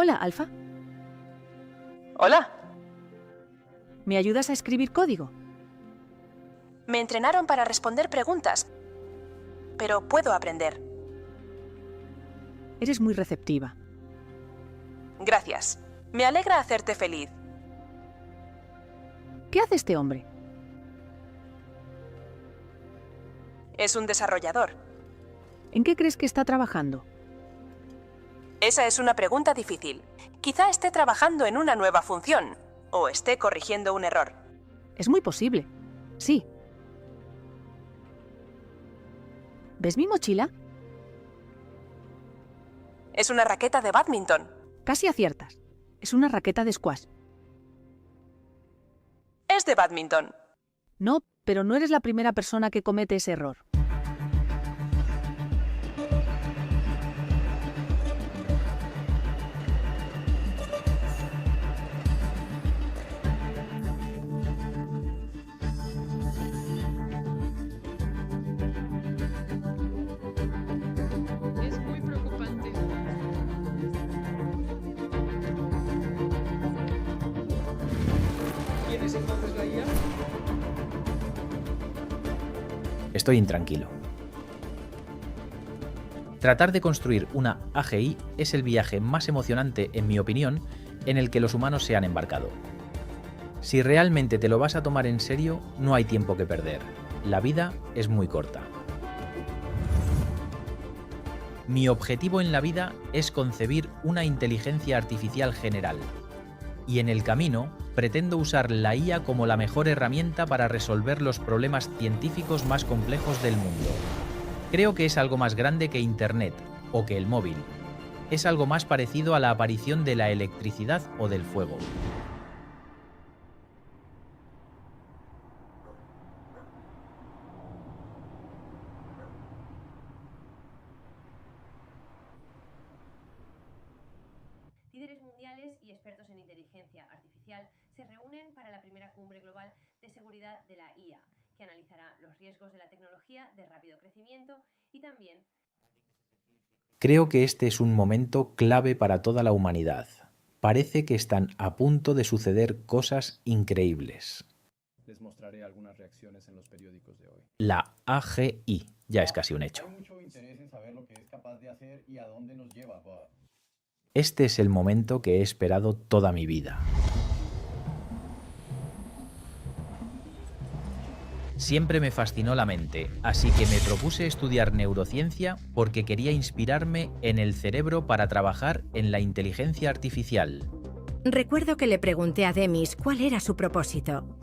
Hola, Alfa. Hola. ¿Me ayudas a escribir código? Me entrenaron para responder preguntas, pero puedo aprender. Eres muy receptiva. Gracias. Me alegra hacerte feliz. ¿Qué hace este hombre? Es un desarrollador. ¿En qué crees que está trabajando? Esa es una pregunta difícil. Quizá esté trabajando en una nueva función, o esté corrigiendo un error. Es muy posible. Sí. ¿Ves mi mochila? Es una raqueta de bádminton. Casi aciertas. Es una raqueta de squash. Es de bádminton. No, pero no eres la primera persona que comete ese error. Es muy preocupante. ¿Quién es entonces la IA? Estoy intranquilo. Tratar de construir una AGI es el viaje más emocionante, en mi opinión, en el que los humanos se han embarcado. Si realmente te lo vas a tomar en serio, no hay tiempo que perder. La vida es muy corta. Mi objetivo en la vida es concebir una inteligencia artificial general. Y en el camino, pretendo usar la IA como la mejor herramienta para resolver los problemas científicos más complejos del mundo. Creo que es algo más grande que Internet o que el móvil. Es algo más parecido a la aparición de la electricidad o del fuego. Líderes mundiales y expertos en inteligencia artificial se reúnen para la primera cumbre global de seguridad de la IA, que analizará los riesgos de la tecnología de rápido crecimiento y también... Creo que este es un momento clave para toda la humanidad. Parece que están a punto de suceder cosas increíbles. Les mostraré algunas reacciones en los periódicos de hoy. La AGI ya es casi un hecho. Hay mucho interés en saber lo que es capaz de hacer y a dónde nos lleva, Bob. Este es el momento que he esperado toda mi vida. Siempre me fascinó la mente, así que me propuse estudiar neurociencia porque quería inspirarme en el cerebro para trabajar en la inteligencia artificial. Recuerdo que le pregunté a Demis cuál era su propósito.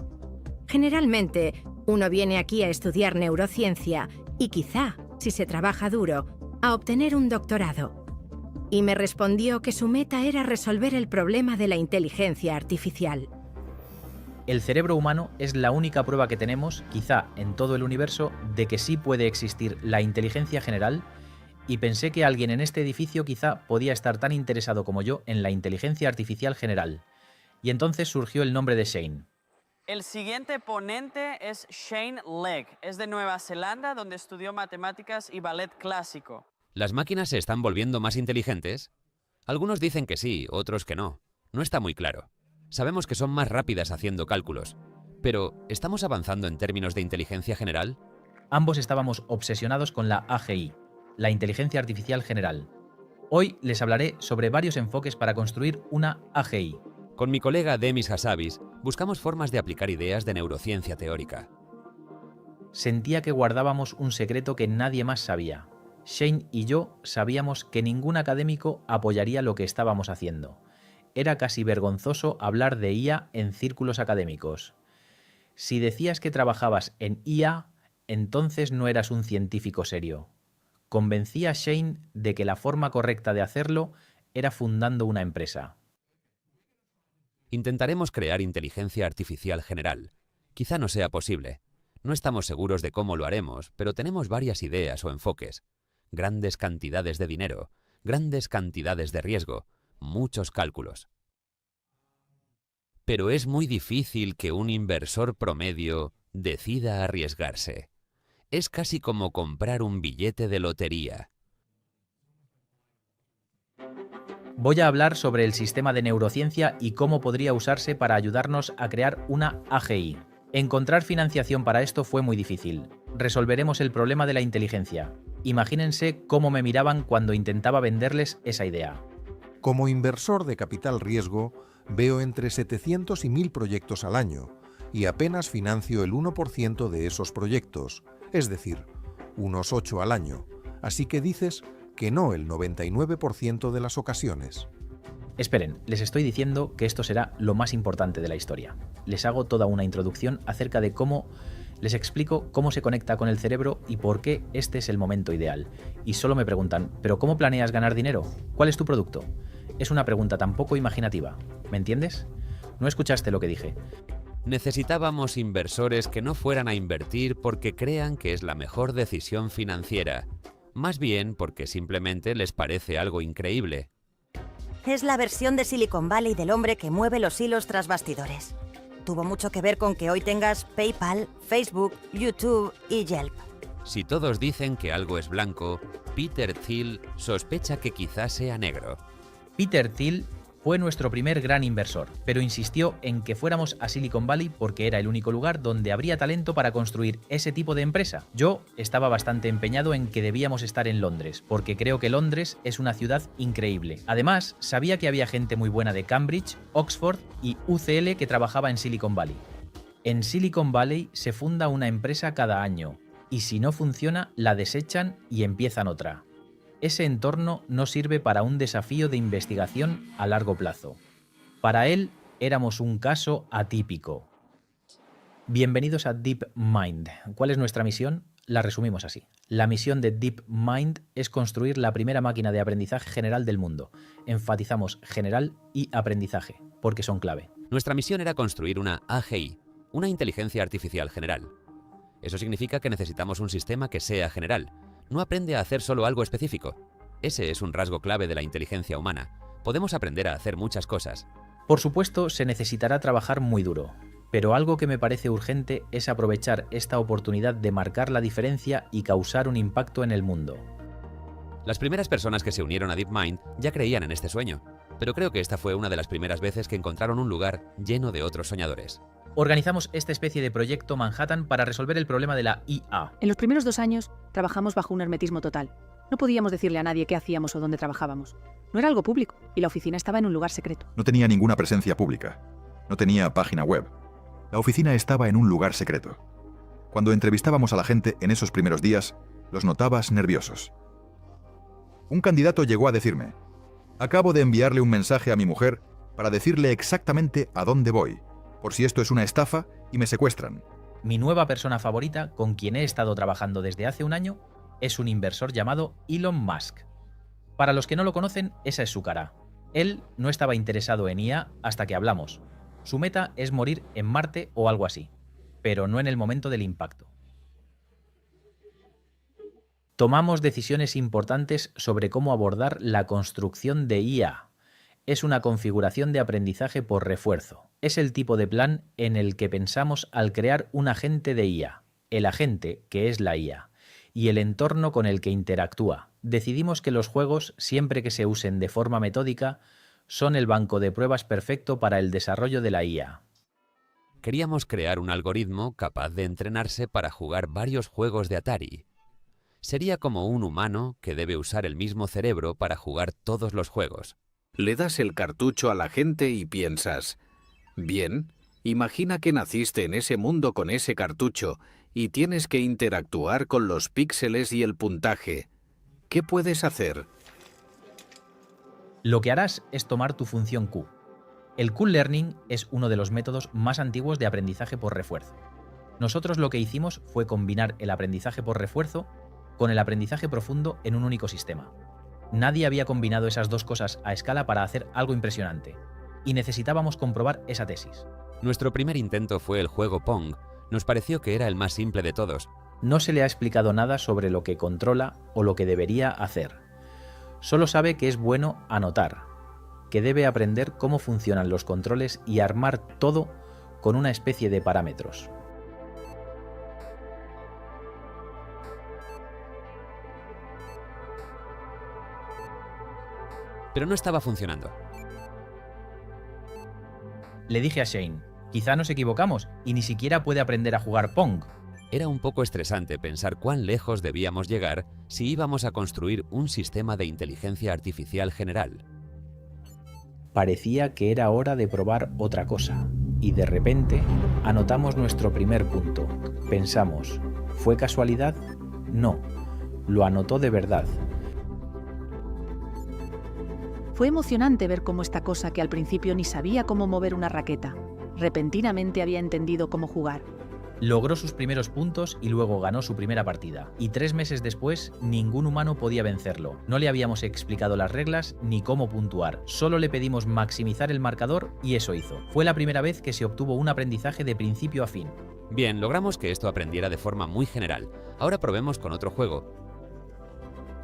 Generalmente, uno viene aquí a estudiar neurociencia y quizá, si se trabaja duro, a obtener un doctorado. Y me respondió que su meta era resolver el problema de la inteligencia artificial. El cerebro humano es la única prueba que tenemos, quizá en todo el universo, de que sí puede existir la inteligencia general, y pensé que alguien en este edificio quizá podía estar tan interesado como yo en la inteligencia artificial general. Y entonces surgió el nombre de Shane. El siguiente ponente es Shane Legg. Es de Nueva Zelanda, donde estudió matemáticas y ballet clásico. ¿Las máquinas se están volviendo más inteligentes? Algunos dicen que sí, otros que no. No está muy claro. Sabemos que son más rápidas haciendo cálculos. Pero, ¿estamos avanzando en términos de inteligencia general? Ambos estábamos obsesionados con la AGI, la inteligencia artificial general. Hoy les hablaré sobre varios enfoques para construir una AGI. Con mi colega Demis Hassabis, buscamos formas de aplicar ideas de neurociencia teórica. Sentía que guardábamos un secreto que nadie más sabía. Shane y yo sabíamos que ningún académico apoyaría lo que estábamos haciendo. Era casi vergonzoso hablar de IA en círculos académicos. Si decías que trabajabas en IA, entonces no eras un científico serio. Convencí a Shane de que la forma correcta de hacerlo era fundando una empresa. Intentaremos crear inteligencia artificial general. Quizá no sea posible. No estamos seguros de cómo lo haremos, pero tenemos varias ideas o enfoques. Grandes cantidades de dinero, grandes cantidades de riesgo, muchos cálculos. Pero es muy difícil que un inversor promedio decida arriesgarse. Es casi como comprar un billete de lotería. Voy a hablar sobre el sistema de neurociencia y cómo podría usarse para ayudarnos a crear una AGI. Encontrar financiación para esto fue muy difícil. Resolveremos el problema de la inteligencia. Imagínense cómo me miraban cuando intentaba venderles esa idea. Como inversor de capital riesgo, veo entre 700 y 1000 proyectos al año y apenas financio el 1% de esos proyectos, es decir, unos 8 al año. Así que dices que no el 99% de las ocasiones. Esperen, les estoy diciendo que esto será lo más importante de la historia. Les hago toda una introducción acerca de cómo les explico cómo se conecta con el cerebro y por qué este es el momento ideal. Y solo me preguntan, ¿pero cómo planeas ganar dinero? ¿Cuál es tu producto? Es una pregunta tan poco imaginativa. ¿Me entiendes? No escuchaste lo que dije. Necesitábamos inversores que no fueran a invertir porque crean que es la mejor decisión financiera, más bien porque simplemente les parece algo increíble. Es la versión de Silicon Valley del hombre que mueve los hilos tras bastidores. Tuvo mucho que ver con que hoy tengas PayPal, Facebook, YouTube y Yelp. Si todos dicen que algo es blanco, Peter Thiel sospecha que quizás sea negro. Peter Thiel fue nuestro primer gran inversor, pero insistió en que fuéramos a Silicon Valley porque era el único lugar donde habría talento para construir ese tipo de empresa. Yo estaba bastante empeñado en que debíamos estar en Londres, porque creo que Londres es una ciudad increíble. Además, sabía que había gente muy buena de Cambridge, Oxford y UCL que trabajaba en Silicon Valley. En Silicon Valley se funda una empresa cada año, y si no funciona, la desechan y empiezan otra. Ese entorno no sirve para un desafío de investigación a largo plazo. Para él, éramos un caso atípico. Bienvenidos a DeepMind. ¿Cuál es nuestra misión? La resumimos así. La misión de DeepMind es construir la primera máquina de aprendizaje general del mundo. Enfatizamos general y aprendizaje, porque son clave. Nuestra misión era construir una AGI, una inteligencia artificial general. Eso significa que necesitamos un sistema que sea general. No aprende a hacer solo algo específico. Ese es un rasgo clave de la inteligencia humana. Podemos aprender a hacer muchas cosas. Por supuesto, se necesitará trabajar muy duro, pero algo que me parece urgente es aprovechar esta oportunidad de marcar la diferencia y causar un impacto en el mundo. Las primeras personas que se unieron a DeepMind ya creían en este sueño, pero creo que esta fue una de las primeras veces que encontraron un lugar lleno de otros soñadores. Organizamos esta especie de proyecto Manhattan para resolver el problema de la IA. En los primeros 2 años trabajamos bajo un hermetismo total. No podíamos decirle a nadie qué hacíamos o dónde trabajábamos. No era algo público y la oficina estaba en un lugar secreto. No tenía ninguna presencia pública. No tenía página web. La oficina estaba en un lugar secreto. Cuando entrevistábamos a la gente en esos primeros días, los notabas nerviosos. Un candidato llegó a decirme: acabo de enviarle un mensaje a mi mujer para decirle exactamente a dónde voy, por si esto es una estafa y me secuestran. Mi nueva persona favorita, con quien he estado trabajando desde hace un año, es un inversor llamado Elon Musk. Para los que no lo conocen, esa es su cara. Él no estaba interesado en IA hasta que hablamos. Su meta es morir en Marte o algo así, pero no en el momento del impacto. Tomamos decisiones importantes sobre cómo abordar la construcción de IA. Es una configuración de aprendizaje por refuerzo. Es el tipo de plan en el que pensamos al crear un agente de IA. El agente, que es la IA, y el entorno con el que interactúa. Decidimos que los juegos, siempre que se usen de forma metódica, son el banco de pruebas perfecto para el desarrollo de la IA. Queríamos crear un algoritmo capaz de entrenarse para jugar varios juegos de Atari. Sería como un humano que debe usar el mismo cerebro para jugar todos los juegos. Le das el cartucho a la gente y piensas: bien, imagina que naciste en ese mundo con ese cartucho y tienes que interactuar con los píxeles y el puntaje. ¿Qué puedes hacer? Lo que harás es tomar tu función Q. El Q-Learning es uno de los métodos más antiguos de aprendizaje por refuerzo. Nosotros lo que hicimos fue combinar el aprendizaje por refuerzo con el aprendizaje profundo en un único sistema. Nadie había combinado esas dos cosas a escala para hacer algo impresionante, y necesitábamos comprobar esa tesis. Nuestro primer intento fue el juego Pong. Nos pareció que era el más simple de todos. No se le ha explicado nada sobre lo que controla o lo que debería hacer. Solo sabe que es bueno anotar, que debe aprender cómo funcionan los controles y armar todo con una especie de parámetros. pero no estaba funcionando. Le dije a Shane, quizá nos equivocamos y ni siquiera puede aprender a jugar Pong. Era un poco estresante pensar cuán lejos debíamos llegar si íbamos a construir un sistema de inteligencia artificial general. Parecía que era hora de probar otra cosa, y de repente anotamos nuestro primer punto. Pensamos, ¿fue casualidad? No, lo anotó de verdad. Fue emocionante ver cómo esta cosa que al principio ni sabía cómo mover una raqueta, repentinamente había entendido cómo jugar. Logró sus primeros puntos y luego ganó su primera partida. Y 3 meses después, ningún humano podía vencerlo. No le habíamos explicado las reglas ni cómo puntuar. Solo le pedimos maximizar el marcador y eso hizo. Fue la primera vez que se obtuvo un aprendizaje de principio a fin. Bien, logramos que esto aprendiera de forma muy general. Ahora probemos con otro juego.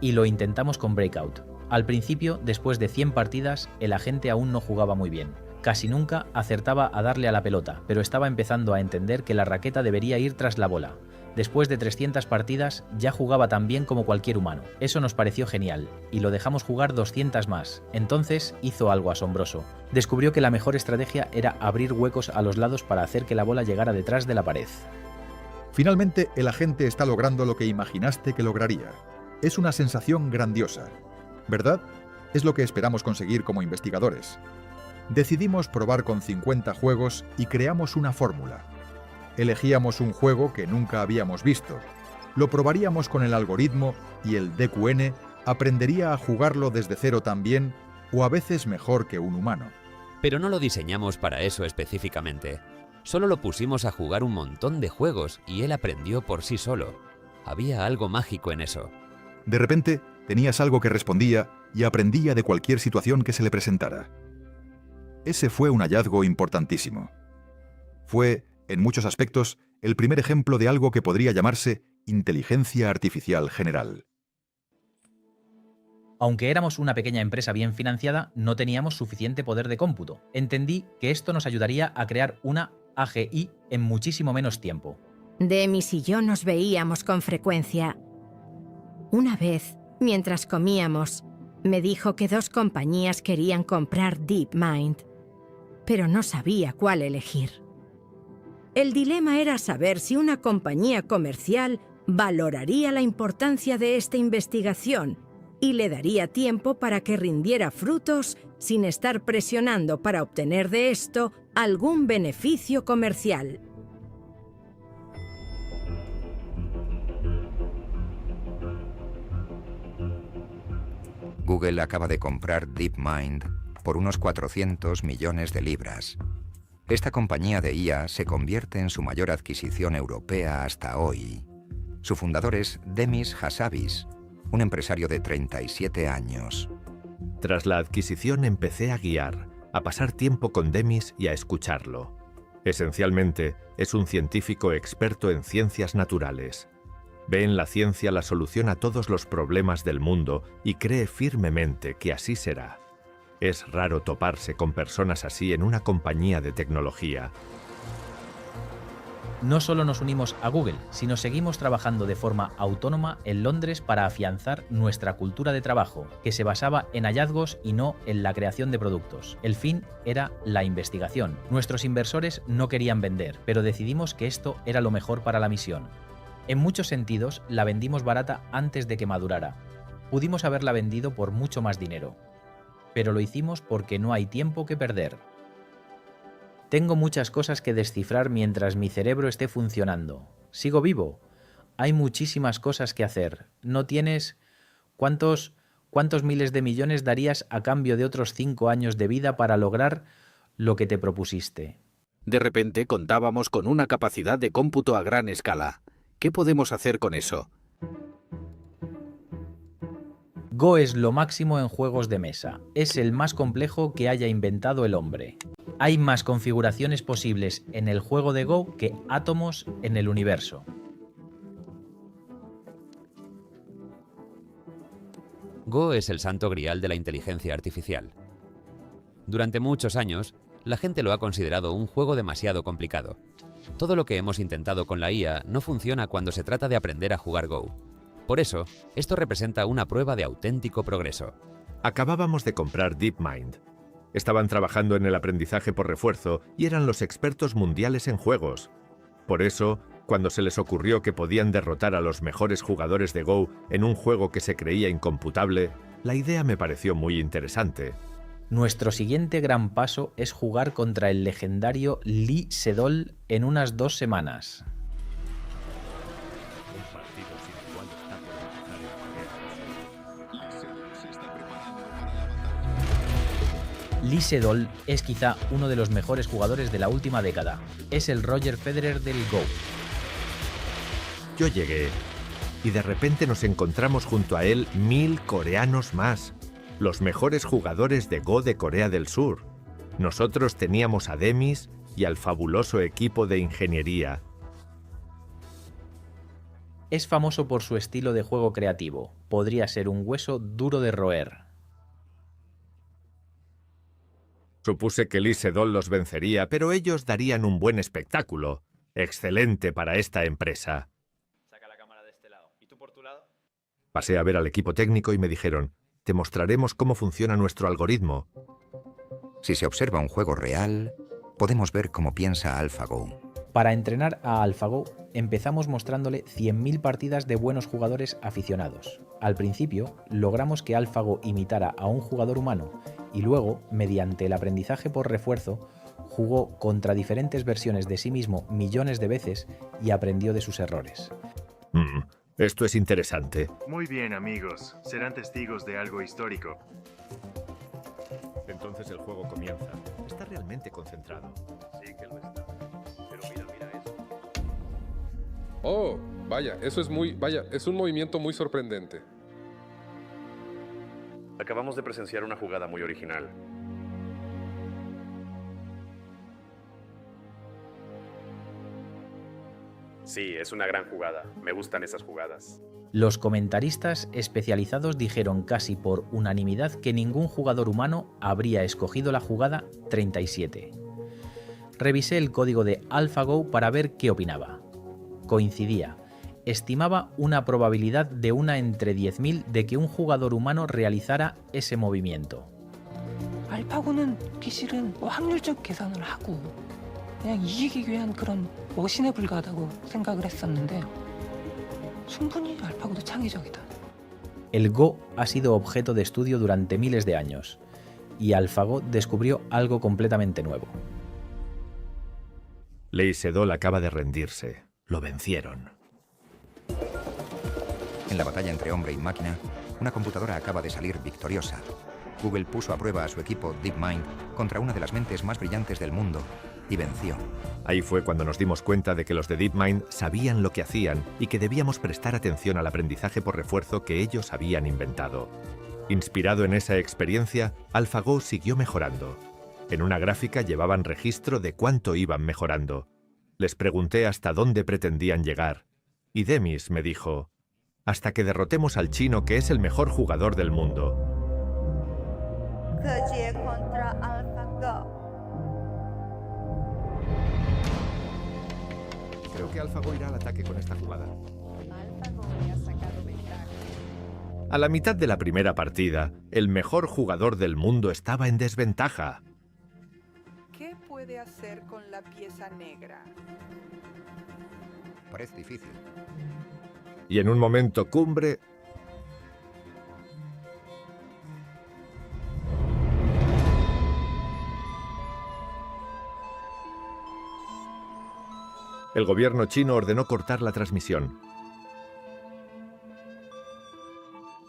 Y lo intentamos con Breakout. Al principio, después de 100 partidas, el agente aún no jugaba muy bien. Casi nunca acertaba a darle a la pelota, pero estaba empezando a entender que la raqueta debería ir tras la bola. Después de 300 partidas, ya jugaba tan bien como cualquier humano. Eso nos pareció genial, y lo dejamos jugar 200 más. Entonces hizo algo asombroso. Descubrió que la mejor estrategia era abrir huecos a los lados para hacer que la bola llegara detrás de la pared. Finalmente, el agente está logrando lo que imaginaste que lograría. Es una sensación grandiosa, ¿verdad? Es lo que esperamos conseguir como investigadores. Decidimos probar con 50 juegos y creamos una fórmula. Elegíamos un juego que nunca habíamos visto. Lo probaríamos con el algoritmo y el DQN aprendería a jugarlo desde cero también, o a veces mejor que un humano. Pero no lo diseñamos para eso específicamente. Solo lo pusimos a jugar un montón de juegos y él aprendió por sí solo. Había algo mágico en eso. De repente, tenías algo que respondía y aprendía de cualquier situación que se le presentara. Ese fue un hallazgo importantísimo. Fue, en muchos aspectos, el primer ejemplo de algo que podría llamarse inteligencia artificial general. Aunque éramos una pequeña empresa bien financiada, no teníamos suficiente poder de cómputo. Entendí que esto nos ayudaría a crear una AGI en muchísimo menos tiempo. Demis y yo nos veíamos con frecuencia. Una vez, mientras comíamos, me dijo que 2 compañías querían comprar DeepMind, pero no sabía cuál elegir. El dilema era saber si una compañía comercial valoraría la importancia de esta investigación y le daría tiempo para que rindiera frutos sin estar presionando para obtener de esto algún beneficio comercial. Google acaba de comprar DeepMind por unos 400 millones de libras. Esta compañía de IA se convierte en su mayor adquisición europea hasta hoy. Su fundador es Demis Hassabis, un empresario de 37 años. Tras la adquisición empecé a guiar, a pasar tiempo con Demis y a escucharlo. Esencialmente, es un científico experto en ciencias naturales. Ve en la ciencia la solución a todos los problemas del mundo y cree firmemente que así será. Es raro toparse con personas así en una compañía de tecnología. No solo nos unimos a Google, sino seguimos trabajando de forma autónoma en Londres para afianzar nuestra cultura de trabajo, que se basaba en hallazgos y no en la creación de productos. El fin era la investigación. Nuestros inversores no querían vender, pero decidimos que esto era lo mejor para la misión. En muchos sentidos, la vendimos barata antes de que madurara. Pudimos haberla vendido por mucho más dinero. Pero lo hicimos porque no hay tiempo que perder. Tengo muchas cosas que descifrar mientras mi cerebro esté funcionando. ¿Sigo vivo? Hay muchísimas cosas que hacer. ¿No tienes? ¿Cuántos miles de millones darías a cambio de otros 5 años de vida para lograr lo que te propusiste? De repente contábamos con una capacidad de cómputo a gran escala. ¿Qué podemos hacer con eso? Go es lo máximo en juegos de mesa. Es el más complejo que haya inventado el hombre. Hay más configuraciones posibles en el juego de Go que átomos en el universo. Go es el santo grial de la inteligencia artificial. Durante muchos años, la gente lo ha considerado un juego demasiado complicado. Todo lo que hemos intentado con la IA no funciona cuando se trata de aprender a jugar Go. Por eso, esto representa una prueba de auténtico progreso. Acabábamos de comprar DeepMind. Estaban trabajando en el aprendizaje por refuerzo y eran los expertos mundiales en juegos. Por eso, cuando se les ocurrió que podían derrotar a los mejores jugadores de Go en un juego que se creía incomputable, la idea me pareció muy interesante. Nuestro siguiente gran paso es jugar contra el legendario Lee Sedol en unas 2 semanas. Lee Sedol es quizá uno de los mejores jugadores de la última década. Es el Roger Federer del Go. Yo llegué y de repente nos encontramos junto a él 1000 coreanos más, los mejores jugadores de Go de Corea del Sur. Nosotros teníamos a Demis y al fabuloso equipo de ingeniería. Es famoso por su estilo de juego creativo. Podría ser un hueso duro de roer. Supuse que Lee Sedol los vencería, pero ellos darían un buen espectáculo. Excelente para esta empresa. Saca la cámara de este lado. ¿Y tú por tu lado? Pasé a ver al equipo técnico y me dijeron: te mostraremos cómo funciona nuestro algoritmo. Si se observa un juego real, podemos ver cómo piensa AlphaGo. Para entrenar a AlphaGo, empezamos mostrándole 100.000 partidas de buenos jugadores aficionados. Al principio, logramos que AlphaGo imitara a un jugador humano y luego, mediante el aprendizaje por refuerzo, jugó contra diferentes versiones de sí mismo millones de veces y aprendió de sus errores. Esto es interesante. Muy bien, amigos. Serán testigos de algo histórico. Entonces el juego comienza. Está realmente concentrado. Sí que lo está. Pero mira eso. Oh, vaya, es un movimiento muy sorprendente. Acabamos de presenciar una jugada muy original. Sí, es una gran jugada. Me gustan esas jugadas. Los comentaristas especializados dijeron casi por unanimidad que ningún jugador humano habría escogido la jugada 37. Revisé el código de AlphaGo para ver qué opinaba. Coincidía. Estimaba una probabilidad de 1 entre 10.000 de que un jugador humano realizara ese movimiento. 알파고는 실은 확률적 계산을 하고 그냥 이기기 위한 그런 머신에 불과하다고 생각을 했었는데 충분히 알파고도 창의적이다. El Go ha sido objeto de estudio durante miles de años y AlphaGo descubrió algo completamente nuevo. Lee Sedol acaba de rendirse. Lo vencieron. En la batalla entre hombre y máquina, una computadora acaba de salir victoriosa. Google puso a prueba a su equipo DeepMind contra una de las mentes más brillantes del mundo y venció. Ahí fue cuando nos dimos cuenta de que los de DeepMind sabían lo que hacían y que debíamos prestar atención al aprendizaje por refuerzo que ellos habían inventado. Inspirado en esa experiencia, AlphaGo siguió mejorando. En una gráfica llevaban registro de cuánto iban mejorando. Les pregunté hasta dónde pretendían llegar y Demis me dijo: hasta que derrotemos al chino, que es el mejor jugador del mundo. contra AlphaGo. Creo que AlphaGo irá al ataque con esta jugada. AlphaGo le ha sacado ventaja. A la mitad de la primera partida, el mejor jugador del mundo estaba en desventaja. ¿Qué puede hacer con la pieza negra? Parece difícil. Y en un momento cumbre, el gobierno chino ordenó cortar la transmisión.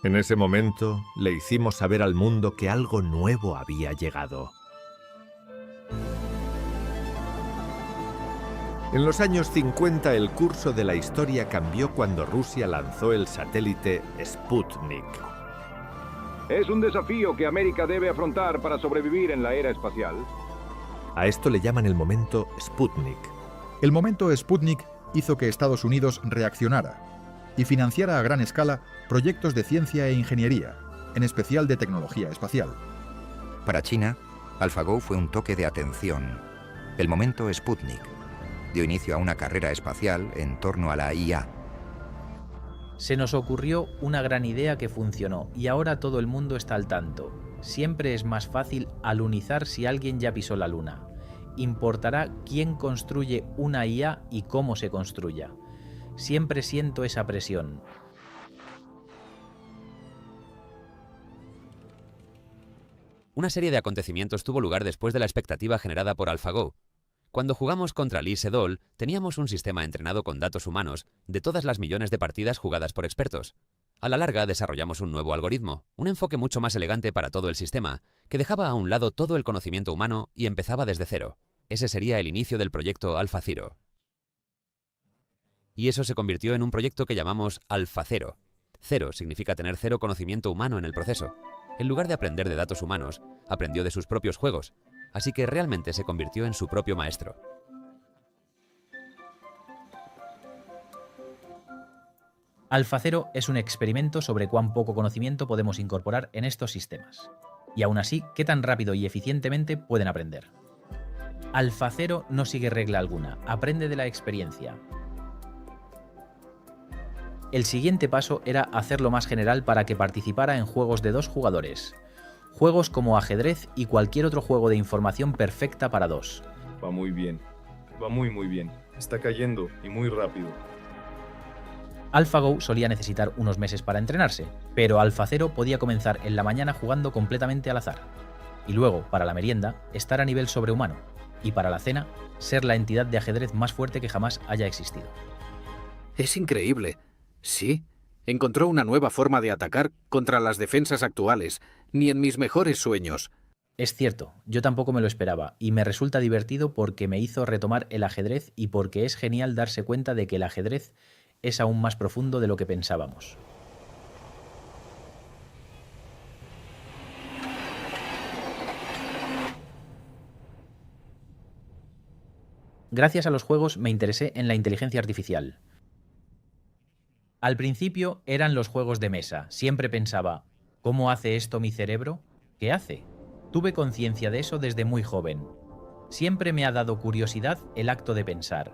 En ese momento, le hicimos saber al mundo que algo nuevo había llegado. En los años 50 el curso de la historia cambió cuando Rusia lanzó el satélite Sputnik. Es un desafío que América debe afrontar para sobrevivir en la era espacial. A esto le llaman el momento Sputnik. El momento Sputnik hizo que Estados Unidos reaccionara y financiara a gran escala proyectos de ciencia e ingeniería, en especial de tecnología espacial. Para China, AlphaGo fue un toque de atención. El momento Sputnik dio inicio a una carrera espacial en torno a la IA. Se nos ocurrió una gran idea que funcionó y ahora todo el mundo está al tanto. Siempre es más fácil alunizar si alguien ya pisó la luna. Importará quién construye una IA y cómo se construya. Siempre siento esa presión. Una serie de acontecimientos tuvo lugar después de la expectativa generada por AlphaGo. Cuando jugamos contra Lee Sedol, teníamos un sistema entrenado con datos humanos de todas las millones de partidas jugadas por expertos. A la larga desarrollamos un nuevo algoritmo, un enfoque mucho más elegante para todo el sistema, que dejaba a un lado todo el conocimiento humano y empezaba desde cero. Ese sería el inicio del proyecto AlphaZero. Y eso se convirtió en un proyecto que llamamos AlphaZero. Cero significa tener cero conocimiento humano en el proceso. En lugar de aprender de datos humanos, aprendió de sus propios juegos, así que realmente se convirtió en su propio maestro. AlphaZero es un experimento sobre cuán poco conocimiento podemos incorporar en estos sistemas. Y aún así, qué tan rápido y eficientemente pueden aprender. AlphaZero no sigue regla alguna, aprende de la experiencia. El siguiente paso era hacerlo más general para que participara en juegos de 2 jugadores. Juegos como ajedrez y cualquier otro juego de información perfecta para 2. Va muy bien. Va muy bien. Está cayendo y muy rápido. AlphaGo solía necesitar unos meses para entrenarse, pero AlphaZero podía comenzar en la mañana jugando completamente al azar. Y luego, para la merienda, estar a nivel sobrehumano. Y para la cena, ser la entidad de ajedrez más fuerte que jamás haya existido. Es increíble. Sí, encontró una nueva forma de atacar contra las defensas actuales, ni en mis mejores sueños. Es cierto, yo tampoco me lo esperaba, y me resulta divertido porque me hizo retomar el ajedrez y porque es genial darse cuenta de que el ajedrez es aún más profundo de lo que pensábamos. Gracias a los juegos me interesé en la inteligencia artificial. Al principio eran los juegos de mesa. Siempre pensaba, ¿cómo hace esto mi cerebro? ¿Qué hace? Tuve conciencia de eso desde muy joven. Siempre me ha dado curiosidad el acto de pensar.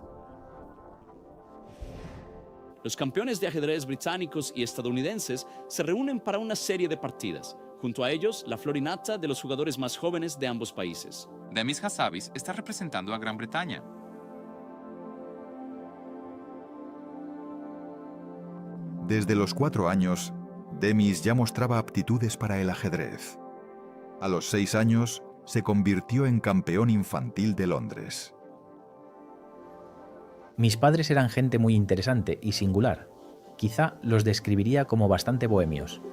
Los campeones de ajedrez británicos y estadounidenses se reúnen para una serie de partidas. Junto a ellos, la flor y nata de los jugadores más jóvenes de ambos países. Demis Hassabis está representando a Gran Bretaña. Desde los 4 años, Demis ya mostraba aptitudes para el ajedrez. A los 6 años, se convirtió en campeón infantil de Londres. Mis padres eran gente muy interesante y singular. Quizá los describiría como bastante bohemios.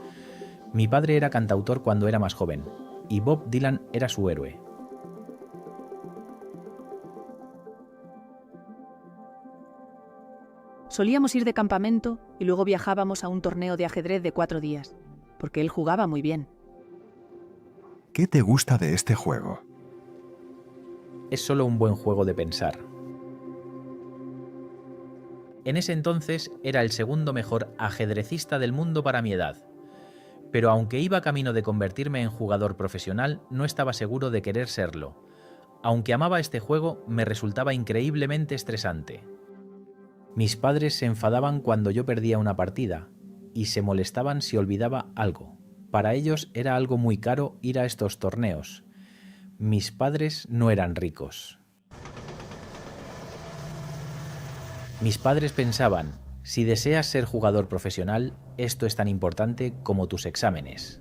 Mi padre era cantautor cuando era más joven, y Bob Dylan era su héroe. Solíamos ir de campamento y luego viajábamos a un torneo de ajedrez de 4 días, porque él jugaba muy bien. ¿Qué te gusta de este juego? Es solo un buen juego de pensar. En ese entonces era el segundo mejor ajedrecista del mundo para mi edad. Pero aunque iba camino de convertirme en jugador profesional, no estaba seguro de querer serlo. Aunque amaba este juego, me resultaba increíblemente estresante. Mis padres se enfadaban cuando yo perdía una partida y se molestaban si olvidaba algo. Para ellos era algo muy caro ir a estos torneos. Mis padres no eran ricos. Mis padres pensaban, si deseas ser jugador profesional, esto es tan importante como tus exámenes.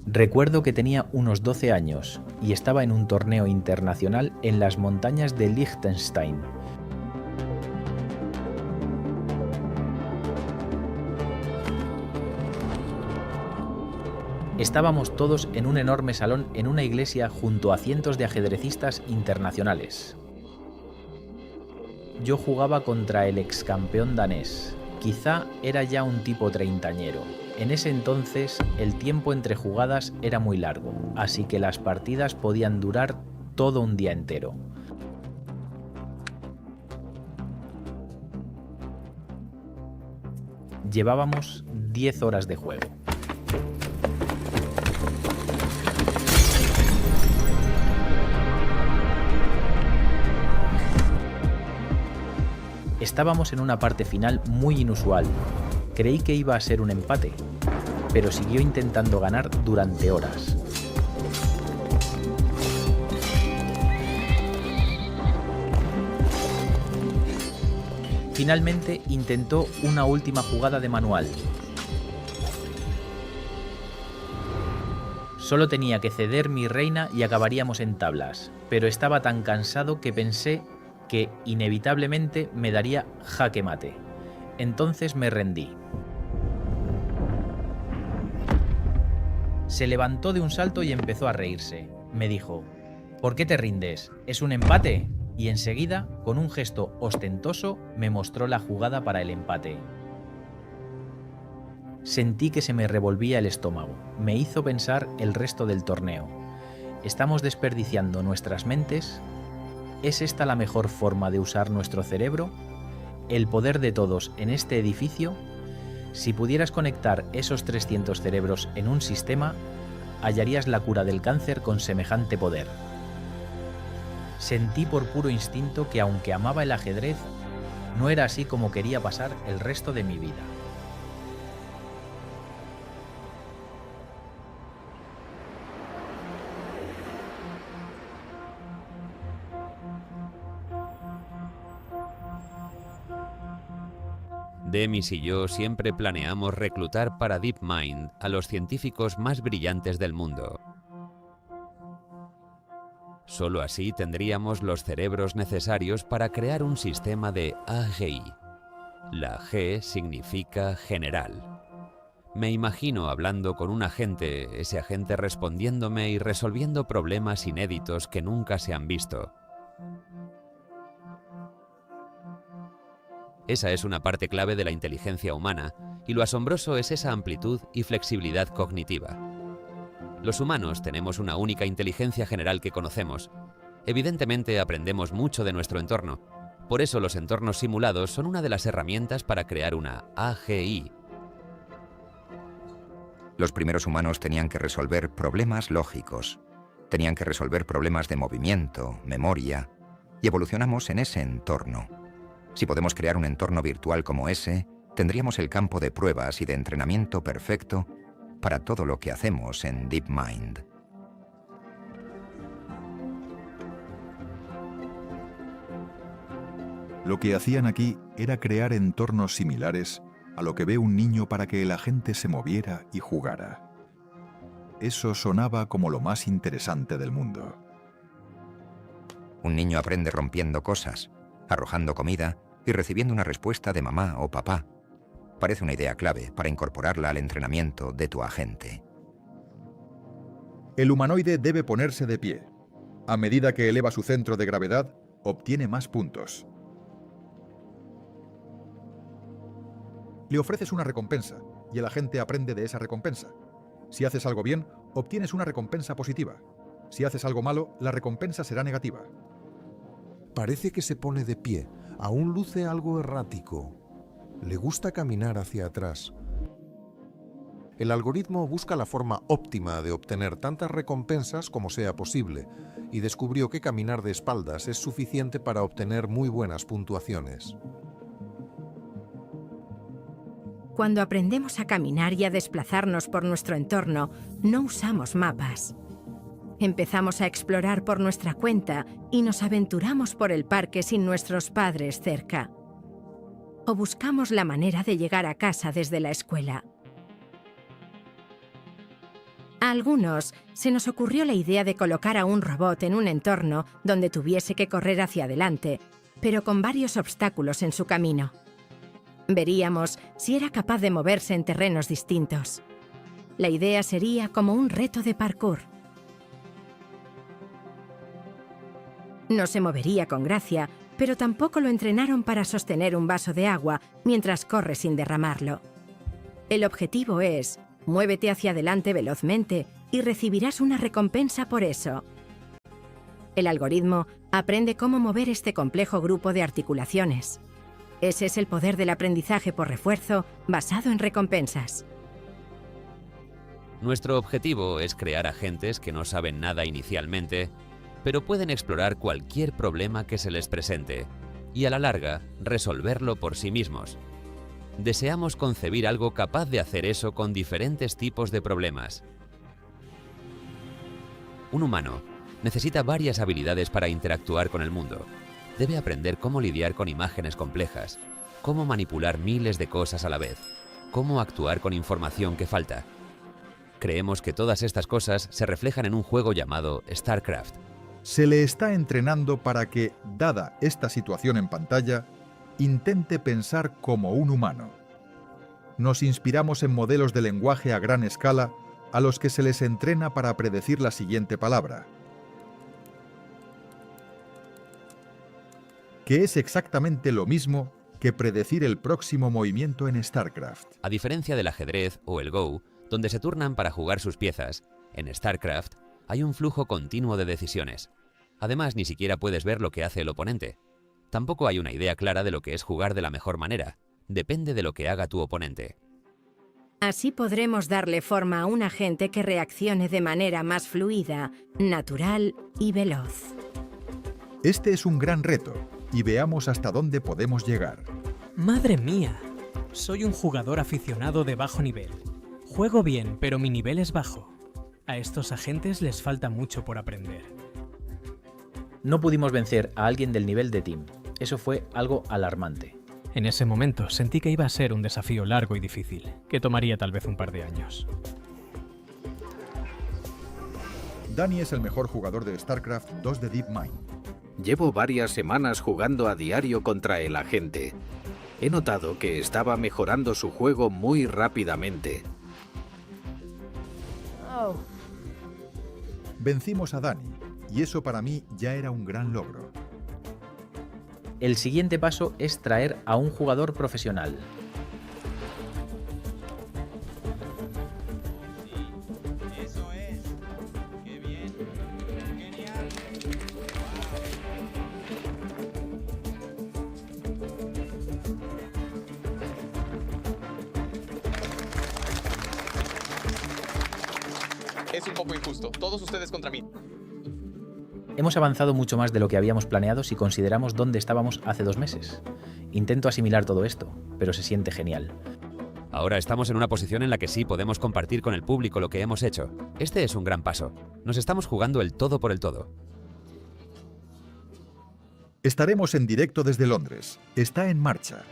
Recuerdo que tenía unos 12 años y estaba en un torneo internacional en las montañas de Liechtenstein. Estábamos todos en un enorme salón en una iglesia junto a cientos de ajedrecistas internacionales. Yo jugaba contra el ex campeón danés. Quizá era ya un tipo treintañero. En ese entonces el tiempo entre jugadas era muy largo, así que las partidas podían durar todo un día entero. Llevábamos 10 horas de juego. Estábamos en una parte final muy inusual. Creí que iba a ser un empate, pero siguió intentando ganar durante horas. Finalmente intentó una última jugada de manual. Solo tenía que ceder mi reina y acabaríamos en tablas, pero estaba tan cansado que pensé que inevitablemente me daría jaque mate. Entonces me rendí. Se levantó de un salto y empezó a reírse. Me dijo: ¿por qué te rindes? ¿Es un empate? Y enseguida, con un gesto ostentoso, me mostró la jugada para el empate. Sentí que se me revolvía el estómago. Me hizo pensar el resto del torneo. ¿Estamos desperdiciando nuestras mentes? ¿Es esta la mejor forma de usar nuestro cerebro? ¿El poder de todos en este edificio? Si pudieras conectar esos 300 cerebros en un sistema, hallarías la cura del cáncer con semejante poder. Sentí por puro instinto que aunque amaba el ajedrez, no era así como quería pasar el resto de mi vida. Demis y yo siempre planeamos reclutar para DeepMind a los científicos más brillantes del mundo. Solo así tendríamos los cerebros necesarios para crear un sistema de AGI. La G significa general. Me imagino hablando con un agente, ese agente respondiéndome y resolviendo problemas inéditos que nunca se han visto. Esa es una parte clave de la inteligencia humana, y lo asombroso es esa amplitud y flexibilidad cognitiva. Los humanos tenemos una única inteligencia general que conocemos. Evidentemente aprendemos mucho de nuestro entorno. Por eso los entornos simulados son una de las herramientas para crear una AGI. Los primeros humanos tenían que resolver problemas lógicos, tenían que resolver problemas de movimiento, memoria, y evolucionamos en ese entorno. Si podemos crear un entorno virtual como ese, tendríamos el campo de pruebas y de entrenamiento perfecto para todo lo que hacemos en DeepMind. Lo que hacían aquí era crear entornos similares a lo que ve un niño para que el agente se moviera y jugara. Eso sonaba como lo más interesante del mundo. Un niño aprende rompiendo cosas, arrojando comida y recibiendo una respuesta de mamá o papá. Parece una idea clave para incorporarla al entrenamiento de tu agente. El humanoide debe ponerse de pie. A medida que eleva su centro de gravedad, obtiene más puntos. Le ofreces una recompensa y el agente aprende de esa recompensa. Si haces algo bien, obtienes una recompensa positiva. Si haces algo malo, la recompensa será negativa. Parece que se pone de pie. Aún luce algo errático. Le gusta caminar hacia atrás. El algoritmo busca la forma óptima de obtener tantas recompensas como sea posible y descubrió que caminar de espaldas es suficiente para obtener muy buenas puntuaciones. Cuando aprendemos a caminar y a desplazarnos por nuestro entorno, no usamos mapas. Empezamos a explorar por nuestra cuenta y nos aventuramos por el parque sin nuestros padres cerca. O buscamos la manera de llegar a casa desde la escuela. A algunos se nos ocurrió la idea de colocar a un robot en un entorno donde tuviese que correr hacia adelante, pero con varios obstáculos en su camino. Veríamos si era capaz de moverse en terrenos distintos. La idea sería como un reto de parkour. No se movería con gracia, pero tampoco lo entrenaron para sostener un vaso de agua mientras corre sin derramarlo. El objetivo es: muévete hacia adelante velozmente y recibirás una recompensa por eso. El algoritmo aprende cómo mover este complejo grupo de articulaciones. Ese es el poder del aprendizaje por refuerzo basado en recompensas. Nuestro objetivo es crear agentes que no saben nada inicialmente, pero pueden explorar cualquier problema que se les presente. y a la larga resolverlo por sí mismos. Deseamos concebir algo capaz de hacer eso con diferentes tipos de problemas. Un humano necesita varias habilidades para interactuar con el mundo. Debe aprender cómo lidiar con imágenes complejas, cómo manipular miles de cosas a la vez, cómo actuar con información que falta. Creemos que todas estas cosas se reflejan en un juego llamado StarCraft. Se le está entrenando para que, dada esta situación en pantalla, intente pensar como un humano. Nos inspiramos en modelos de lenguaje a gran escala a los que se les entrena para predecir la siguiente palabra, que es exactamente lo mismo que predecir el próximo movimiento en StarCraft. A diferencia del ajedrez o el Go, donde se turnan para jugar sus piezas, en StarCraft hay un flujo continuo de decisiones. Además, ni siquiera puedes ver lo que hace el oponente. Tampoco hay una idea clara de lo que es jugar de la mejor manera. Depende de lo que haga tu oponente. Así podremos darle forma a un agente que reaccione de manera más fluida, natural y veloz. Este es un gran reto, y veamos hasta dónde podemos llegar. ¡Madre mía! Soy un jugador aficionado de bajo nivel. Juego bien, pero mi nivel es bajo. A estos agentes les falta mucho por aprender. No pudimos vencer a alguien del nivel de Tim. Eso fue algo alarmante. En ese momento sentí que iba a ser un desafío largo y difícil, que tomaría tal vez un par de años. Danny es el mejor jugador de StarCraft 2 de DeepMind. Llevo varias semanas jugando a diario contra el agente. He notado que estaba mejorando su juego muy rápidamente. Vencimos a Danny, y eso para mí ya era un gran logro. El siguiente paso es traer a un jugador profesional. Es un poco injusto. Todos ustedes contra mí. Hemos avanzado mucho más de lo que habíamos planeado si consideramos dónde estábamos hace 2 meses. Intento asimilar todo esto, pero se siente genial. Ahora estamos en una posición en la que sí podemos compartir con el público lo que hemos hecho. Este es un gran paso. Nos estamos jugando el todo por el todo. Estaremos en directo desde Londres. Está en marcha.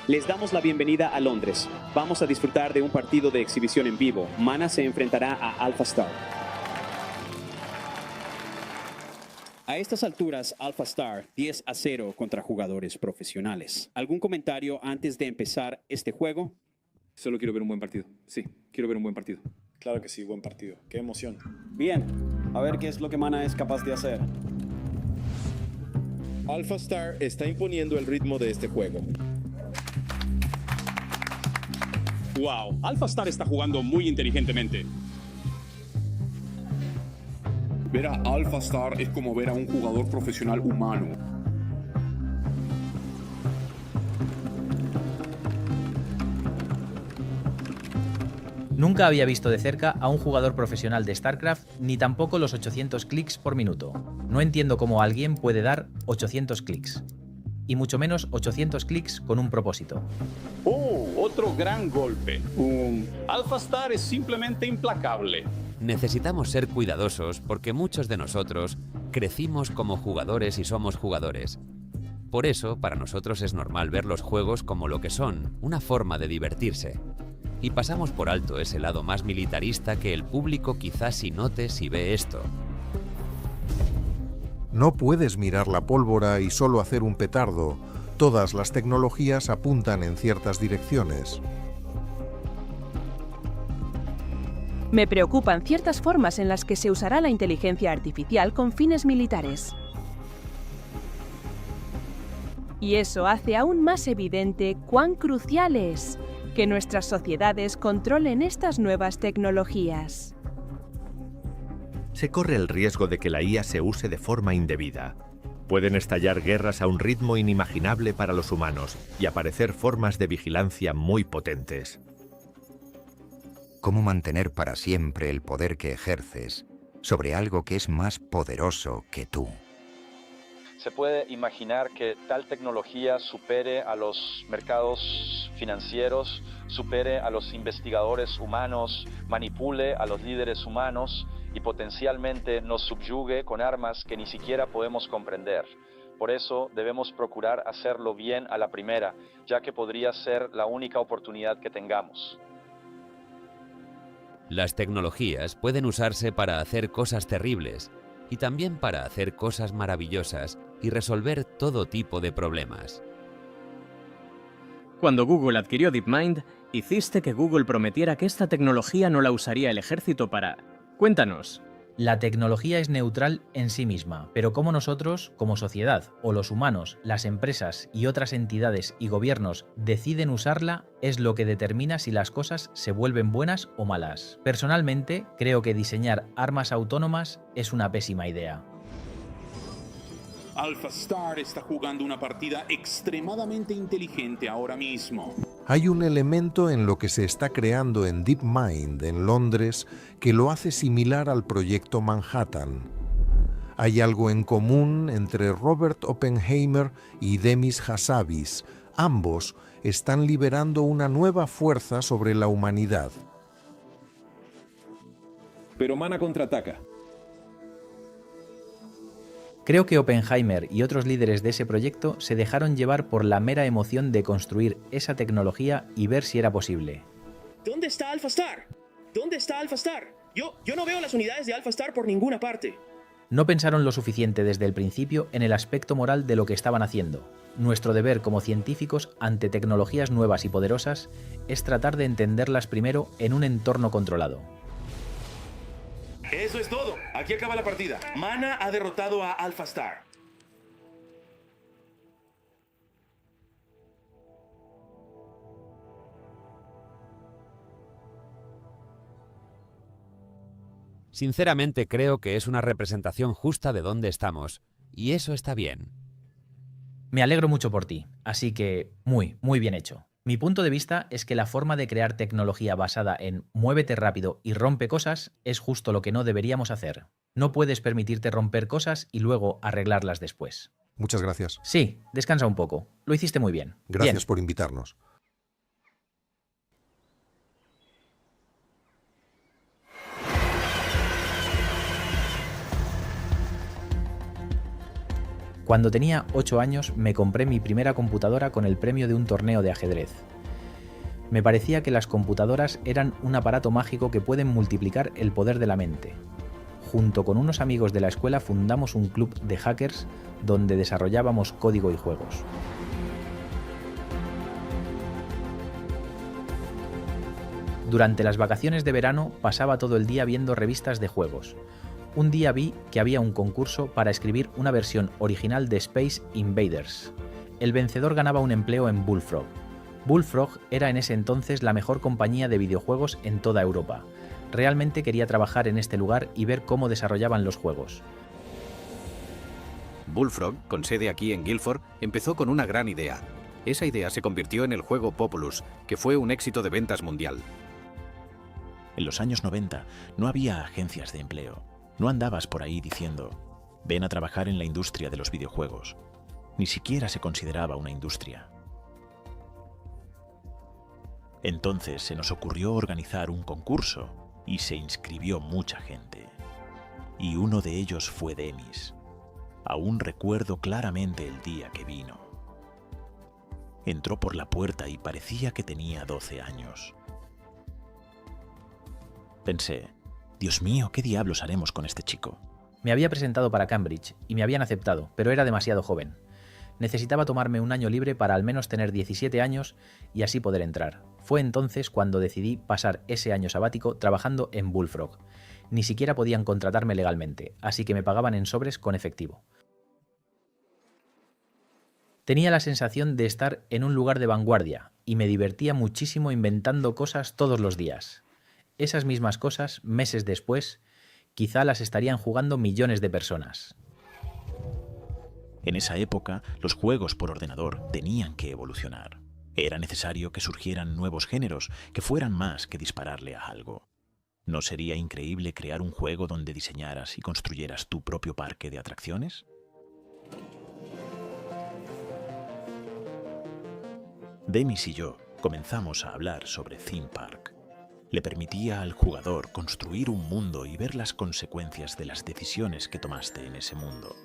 Les damos la bienvenida a Londres. Vamos a disfrutar de un partido de exhibición en vivo. Mana se enfrentará a Alpha Star. A estas alturas, Alpha Star 10-0 contra jugadores profesionales. ¿Algún comentario antes de empezar este juego? Solo quiero ver un buen partido. Sí, quiero ver un buen partido. Claro que sí, buen partido. Qué emoción. Bien, a ver qué es lo que Mana es capaz de hacer. Alpha Star está imponiendo el ritmo de este juego. Wow, Alpha Star está jugando muy inteligentemente. Ver a Alpha Star es como ver a un jugador profesional humano. Nunca había visto de cerca a un jugador profesional de StarCraft, ni tampoco los 800 clics por minuto. No entiendo cómo alguien puede dar 800 clics. Y mucho menos 800 clics con un propósito. ¡Oh! Otro gran golpe. Alpha Star es simplemente implacable. Necesitamos ser cuidadosos porque muchos de nosotros crecimos como jugadores y somos jugadores. Por eso, para nosotros es normal ver los juegos como lo que son, una forma de divertirse. Y pasamos por alto ese lado más militarista que el público quizás sí note si ve esto. No puedes mirar la pólvora y solo hacer un petardo. Todas las tecnologías apuntan en ciertas direcciones. Me preocupan ciertas formas en las que se usará la inteligencia artificial con fines militares. Y eso hace aún más evidente cuán crucial es que nuestras sociedades controlen estas nuevas tecnologías. Se corre el riesgo de que la IA se use de forma indebida. Pueden estallar guerras a un ritmo inimaginable para los humanos y aparecer formas de vigilancia muy potentes. ¿Cómo mantener para siempre el poder que ejerces sobre algo que es más poderoso que tú? Se puede imaginar que tal tecnología supere a los mercados financieros, supere a los investigadores humanos, manipule a los líderes humanos y potencialmente nos subyugue con armas que ni siquiera podemos comprender. Por eso debemos procurar hacerlo bien a la primera, ya que podría ser la única oportunidad que tengamos. Las tecnologías pueden usarse para hacer cosas terribles y también para hacer cosas maravillosas y resolver todo tipo de problemas. Cuando Google adquirió DeepMind, hiciste que Google prometiera que esta tecnología no la usaría el ejército para... Cuéntanos. La tecnología es neutral en sí misma, pero cómo nosotros, como sociedad, o los humanos, las empresas y otras entidades y gobiernos deciden usarla es lo que determina si las cosas se vuelven buenas o malas. Personalmente, creo que diseñar armas autónomas es una pésima idea. AlphaStar está jugando una partida extremadamente inteligente ahora mismo. Hay un elemento en lo que se está creando en DeepMind, en Londres, que lo hace similar al proyecto Manhattan. Hay algo en común entre Robert Oppenheimer y Demis Hassabis. Ambos están liberando una nueva fuerza sobre la humanidad. Pero Mana contraataca. Creo que Oppenheimer y otros líderes de ese proyecto se dejaron llevar por la mera emoción de construir esa tecnología y ver si era posible. ¿Dónde está AlphaStar? ¿Dónde está AlphaStar? Yo no veo las unidades de AlphaStar por ninguna parte. No pensaron lo suficiente desde el principio en el aspecto moral de lo que estaban haciendo. Nuestro deber como científicos ante tecnologías nuevas y poderosas es tratar de entenderlas primero en un entorno controlado. Eso es todo. Aquí acaba la partida. Mana ha derrotado a AlphaStar. Sinceramente creo que es una representación justa de dónde estamos, y eso está bien. Me alegro mucho por ti, así que muy bien hecho. Mi punto de vista es que la forma de crear tecnología basada en muévete rápido y rompe cosas es justo lo que no deberíamos hacer. No puedes permitirte romper cosas y luego arreglarlas después. Muchas gracias. Sí, descansa un poco. Lo hiciste muy bien. Gracias por invitarnos. Cuando tenía 8 años me compré mi primera computadora con el premio de un torneo de ajedrez. Me parecía que las computadoras eran un aparato mágico que pueden multiplicar el poder de la mente. Junto con unos amigos de la escuela fundamos un club de hackers donde desarrollábamos código y juegos. Durante las vacaciones de verano pasaba todo el día viendo revistas de juegos. Un día vi que había un concurso para escribir una versión original de Space Invaders. El vencedor ganaba un empleo en Bullfrog. Bullfrog era en ese entonces la mejor compañía de videojuegos en toda Europa. Realmente quería trabajar en este lugar y ver cómo desarrollaban los juegos. Bullfrog, con sede aquí en Guildford, empezó con una gran idea. Esa idea se convirtió en el juego Populous, que fue un éxito de ventas mundial. En los años 90 no había agencias de empleo. No andabas por ahí diciendo, ven a trabajar en la industria de los videojuegos. Ni siquiera se consideraba una industria. Entonces se nos ocurrió organizar un concurso y se inscribió mucha gente. Y uno de ellos fue Demis. Aún recuerdo claramente el día que vino. Entró por la puerta y parecía que tenía 12 años. Pensé, Dios mío, ¿qué diablos haremos con este chico? Me había presentado para Cambridge y me habían aceptado, pero era demasiado joven. Necesitaba tomarme un año libre para al menos tener 17 años y así poder entrar. Fue entonces cuando decidí pasar ese año sabático trabajando en Bullfrog. Ni siquiera podían contratarme legalmente, así que me pagaban en sobres con efectivo. Tenía la sensación de estar en un lugar de vanguardia y me divertía muchísimo inventando cosas todos los días. Esas mismas cosas, meses después, quizá las estarían jugando millones de personas. En esa época, los juegos por ordenador tenían que evolucionar. Era necesario que surgieran nuevos géneros que fueran más que dispararle a algo. ¿No sería increíble crear un juego donde diseñaras y construyeras tu propio parque de atracciones? Demis y yo comenzamos a hablar sobre Theme Park. Le permitía al jugador construir un mundo y ver las consecuencias de las decisiones que tomaste en ese mundo.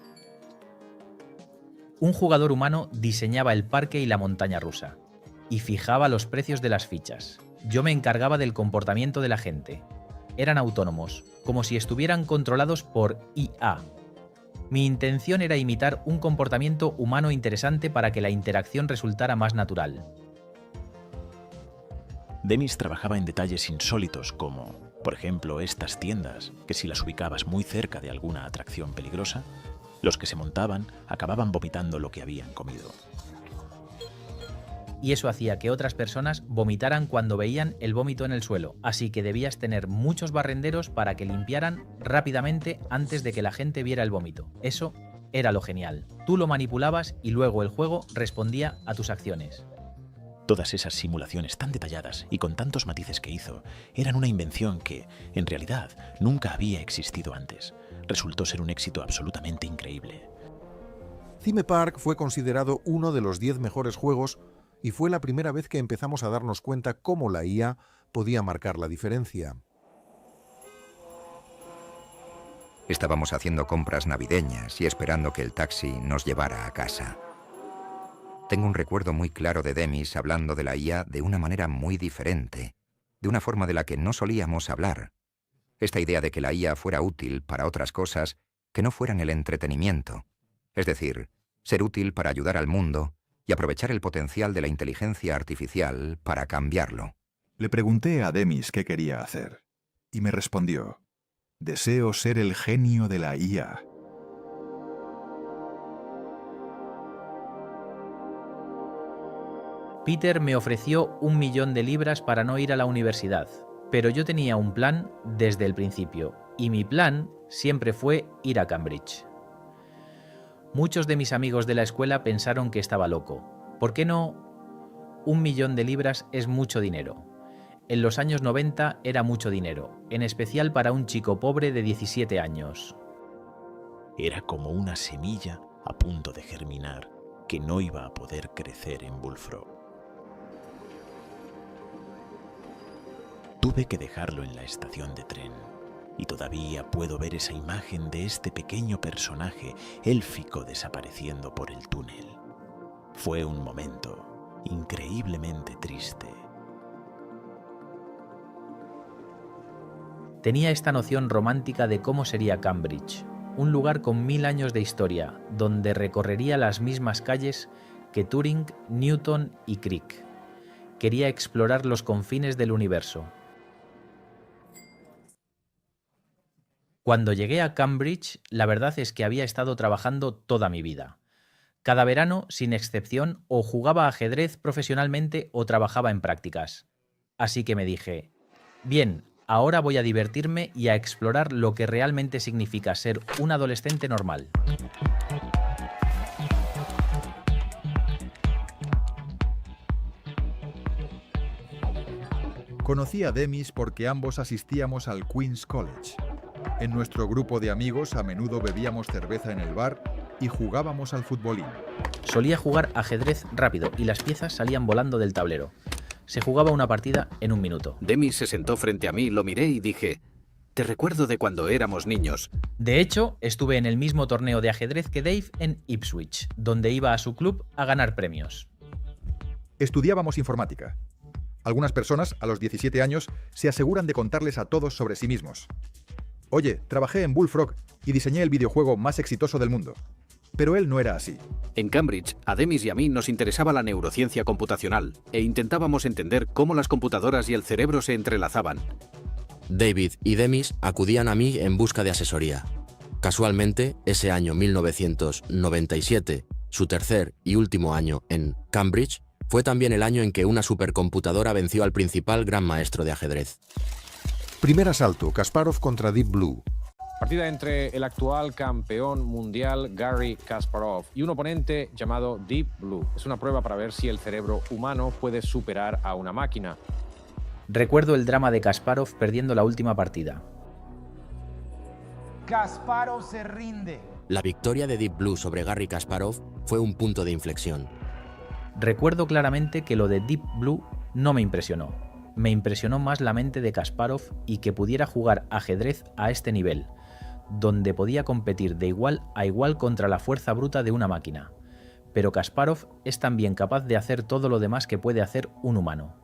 Un jugador humano diseñaba el parque y la montaña rusa, y fijaba los precios de las fichas. Yo me encargaba del comportamiento de la gente. Eran autónomos, como si estuvieran controlados por IA. Mi intención era imitar un comportamiento humano interesante para que la interacción resultara más natural. Demis trabajaba en detalles insólitos como, por ejemplo, estas tiendas, que si las ubicabas muy cerca de alguna atracción peligrosa, los que se montaban acababan vomitando lo que habían comido. Y eso hacía que otras personas vomitaran cuando veían el vómito en el suelo, así que debías tener muchos barrenderos para que limpiaran rápidamente antes de que la gente viera el vómito. Eso era lo genial. Tú lo manipulabas y luego el juego respondía a tus acciones. Todas esas simulaciones tan detalladas y con tantos matices que hizo eran una invención que, en realidad, nunca había existido antes. Resultó ser un éxito absolutamente increíble. Theme Park fue considerado uno de los 10 mejores juegos y fue la primera vez que empezamos a darnos cuenta cómo la IA podía marcar la diferencia. Estábamos haciendo compras navideñas y esperando que el taxi nos llevara a casa. Tengo un recuerdo muy claro de Demis hablando de la IA de una manera muy diferente, de una forma de la que no solíamos hablar. Esta idea de que la IA fuera útil para otras cosas que no fueran el entretenimiento, es decir, ser útil para ayudar al mundo y aprovechar el potencial de la inteligencia artificial para cambiarlo. Le pregunté a Demis qué quería hacer, y me respondió: deseo ser el genio de la IA. Peter me ofreció 1 millón de libras para no ir a la universidad, pero yo tenía un plan desde el principio, y mi plan siempre fue ir a Cambridge. Muchos de mis amigos de la escuela pensaron que estaba loco. ¿Por qué no? 1 millón de libras es mucho dinero. En los años 90 era mucho dinero, en especial para un chico pobre de 17 años. Era como una semilla a punto de germinar que no iba a poder crecer en Bullfrog. Tuve que dejarlo en la estación de tren. Y todavía puedo ver esa imagen de este pequeño personaje élfico desapareciendo por el túnel. Fue un momento increíblemente triste. Tenía esta noción romántica de cómo sería Cambridge, un lugar con 1000 años de historia, donde recorrería las mismas calles que Turing, Newton y Crick. Quería explorar los confines del universo. Cuando llegué a Cambridge, la verdad es que había estado trabajando toda mi vida. Cada verano, sin excepción, o jugaba ajedrez profesionalmente o trabajaba en prácticas. Así que me dije, bien, ahora voy a divertirme y a explorar lo que realmente significa ser un adolescente normal. Conocí a Demis porque ambos asistíamos al Queen's College. En nuestro grupo de amigos a menudo bebíamos cerveza en el bar y jugábamos al futbolín. Solía jugar ajedrez rápido y las piezas salían volando del tablero. Se jugaba una partida en 1 minuto. Demis se sentó frente a mí, lo miré y dije: te recuerdo de cuando éramos niños. De hecho, estuve en el mismo torneo de ajedrez que Dave en Ipswich, donde iba a su club a ganar premios. Estudiábamos informática. Algunas personas, a los 17 años, se aseguran de contarles a todos sobre sí mismos. Oye, trabajé en Bullfrog y diseñé el videojuego más exitoso del mundo. Pero él no era así. En Cambridge, a Demis y a mí nos interesaba la neurociencia computacional e intentábamos entender cómo las computadoras y el cerebro se entrelazaban. David y Demis acudían a mí en busca de asesoría. Casualmente, ese año 1997, su tercer y último año en Cambridge, fue también el año en que una supercomputadora venció al principal gran maestro de ajedrez. Primer asalto, Kasparov contra Deep Blue. Partida entre el actual campeón mundial Garry Kasparov y un oponente llamado Deep Blue. Es una prueba para ver si el cerebro humano puede superar a una máquina. Recuerdo el drama de Kasparov perdiendo la última partida. Kasparov se rinde. La victoria de Deep Blue sobre Garry Kasparov fue un punto de inflexión. Recuerdo claramente que lo de Deep Blue no me impresionó. Me impresionó más la mente de Kasparov y que pudiera jugar ajedrez a este nivel, donde podía competir de igual a igual contra la fuerza bruta de una máquina. Pero Kasparov es también capaz de hacer todo lo demás que puede hacer un humano.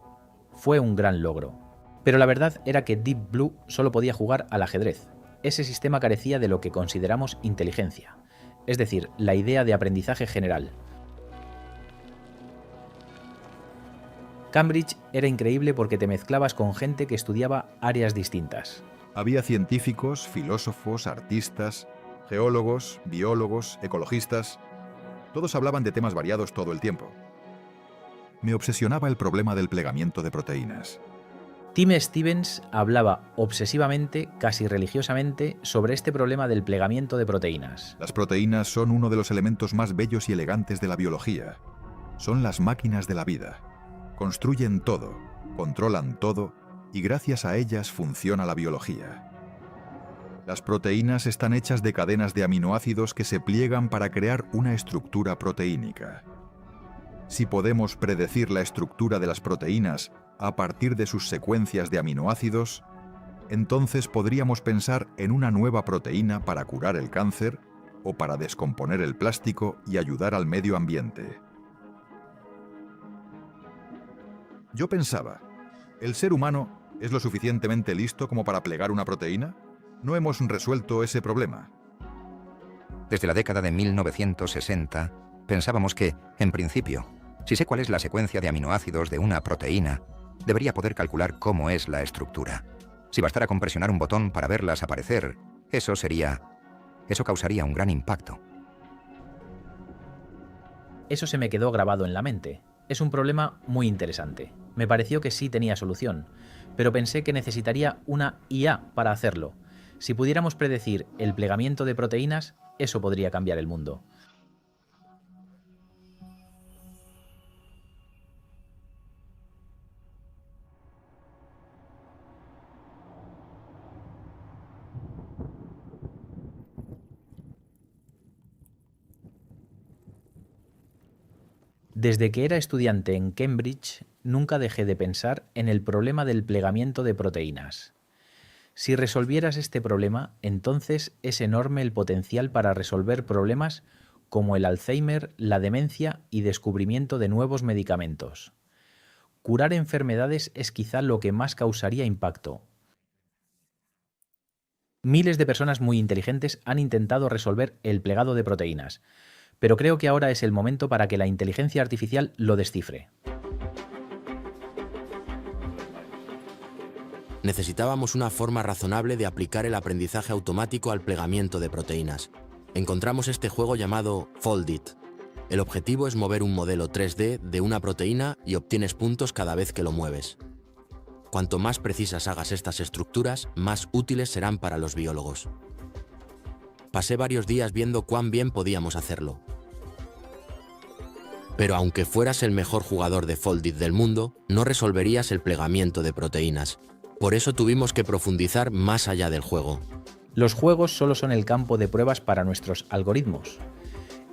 Fue un gran logro. Pero la verdad era que Deep Blue solo podía jugar al ajedrez. Ese sistema carecía de lo que consideramos inteligencia, es decir, la idea de aprendizaje general. Cambridge era increíble porque te mezclabas con gente que estudiaba áreas distintas. Había científicos, filósofos, artistas, geólogos, biólogos, ecologistas. Todos hablaban de temas variados todo el tiempo. Me obsesionaba el problema del plegamiento de proteínas. Tim Stevens hablaba obsesivamente, casi religiosamente, sobre este problema del plegamiento de proteínas. Las proteínas son uno de los elementos más bellos y elegantes de la biología. Son las máquinas de la vida. Construyen todo, controlan todo, y gracias a ellas funciona la biología. Las proteínas están hechas de cadenas de aminoácidos que se pliegan para crear una estructura proteínica. Si podemos predecir la estructura de las proteínas a partir de sus secuencias de aminoácidos, entonces podríamos pensar en una nueva proteína para curar el cáncer o para descomponer el plástico y ayudar al medio ambiente. Yo pensaba, ¿el ser humano es lo suficientemente listo como para plegar una proteína? No hemos resuelto ese problema. Desde la década de 1960, pensábamos que, en principio, si sé cuál es la secuencia de aminoácidos de una proteína, debería poder calcular cómo es la estructura. Si bastara con presionar un botón para verlas aparecer, eso causaría un gran impacto. Eso se me quedó grabado en la mente. Es un problema muy interesante. Me pareció que sí tenía solución, pero pensé que necesitaría una IA para hacerlo. Si pudiéramos predecir el plegamiento de proteínas, eso podría cambiar el mundo. Desde que era estudiante en Cambridge, nunca dejé de pensar en el problema del plegamiento de proteínas. Si resolvieras este problema, entonces es enorme el potencial para resolver problemas como el Alzheimer, la demencia y descubrimiento de nuevos medicamentos. Curar enfermedades es quizá lo que más causaría impacto. Miles de personas muy inteligentes han intentado resolver el plegado de proteínas, pero creo que ahora es el momento para que la inteligencia artificial lo descifre. Necesitábamos una forma razonable de aplicar el aprendizaje automático al plegamiento de proteínas. Encontramos este juego llamado Foldit. El objetivo es mover un modelo 3D de una proteína y obtienes puntos cada vez que lo mueves. Cuanto más precisas hagas estas estructuras, más útiles serán para los biólogos. Pasé varios días viendo cuán bien podíamos hacerlo. Pero aunque fueras el mejor jugador de Foldit del mundo, no resolverías el plegamiento de proteínas. Por eso tuvimos que profundizar más allá del juego. Los juegos solo son el campo de pruebas para nuestros algoritmos.